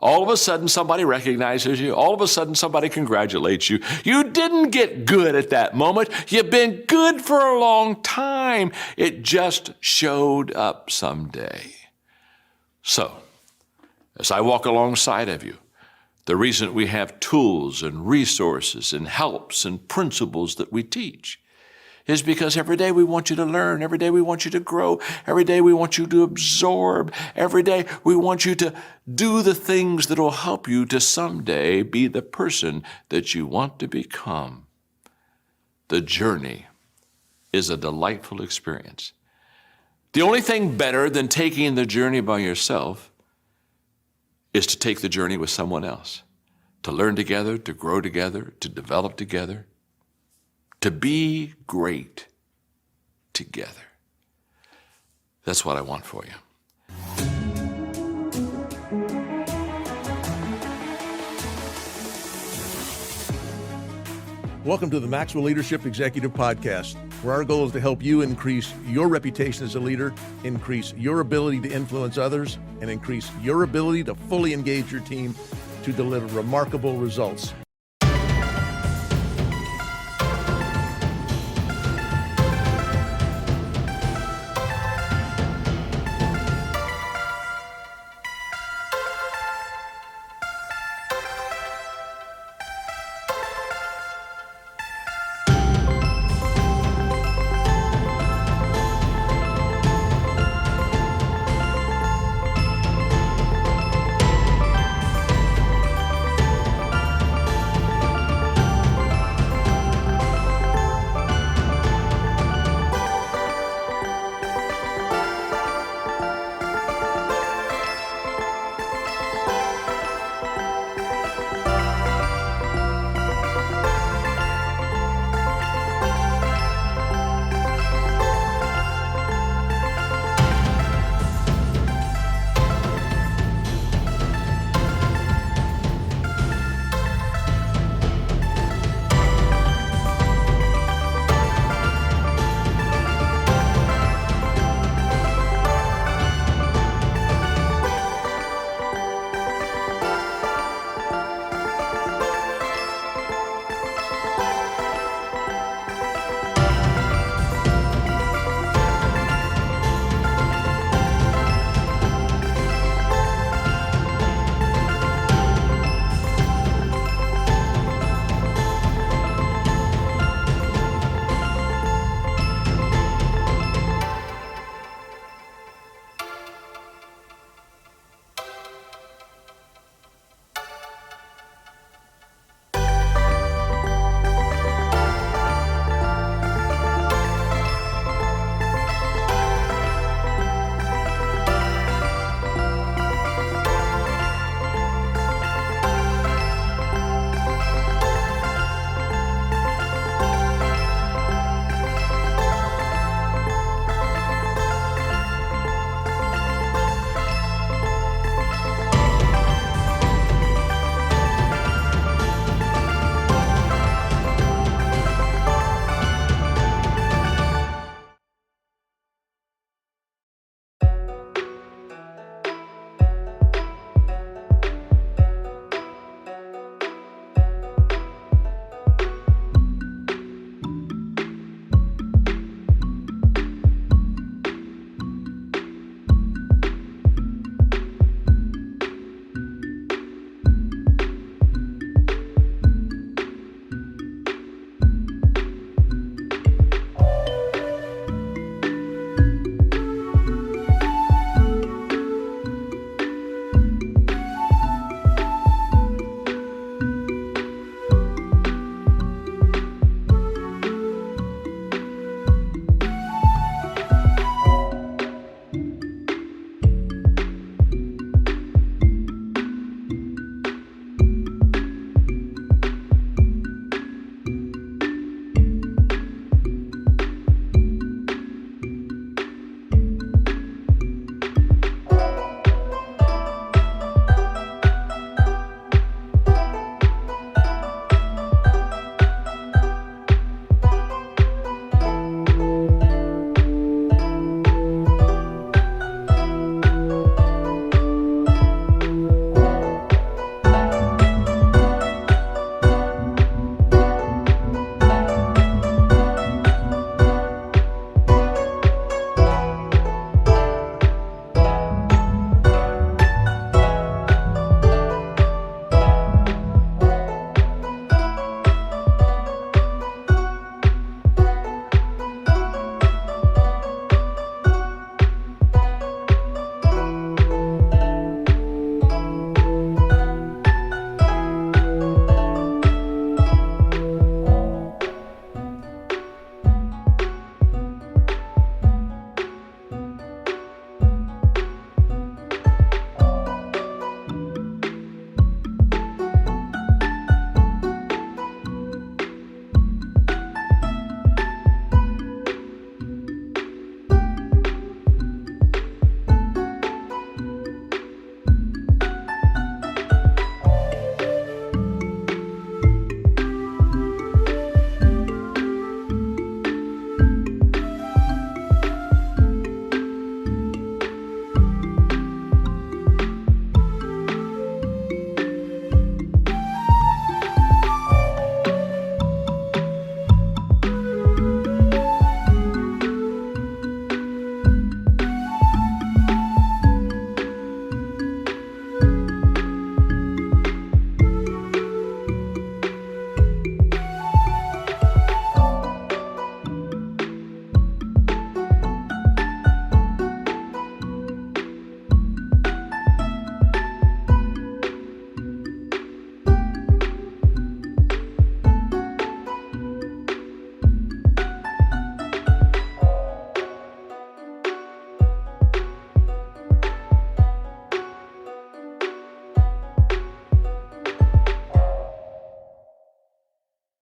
All of a sudden, somebody recognizes you. All of a sudden, somebody congratulates you. You didn't get good at that moment. You've been good for a long time. It just showed up someday. So, as I walk alongside of you, the reason we have tools and resources and helps and principles that we teach is because every day we want you to learn. Every day we want you to grow. Every day we want you to absorb. Every day we want you to do the things that will help you to someday be the person that you want to become. The journey is a delightful experience. The only thing better than taking the journey by yourself is to take the journey with someone else, to learn together, to grow together, to develop together, to be great together. That's what I want for you. Welcome to the Maxwell Leadership Executive Podcast, where our goal is to help you increase your reputation as a leader, increase your ability to influence others, and increase your ability to fully engage your team to deliver remarkable results.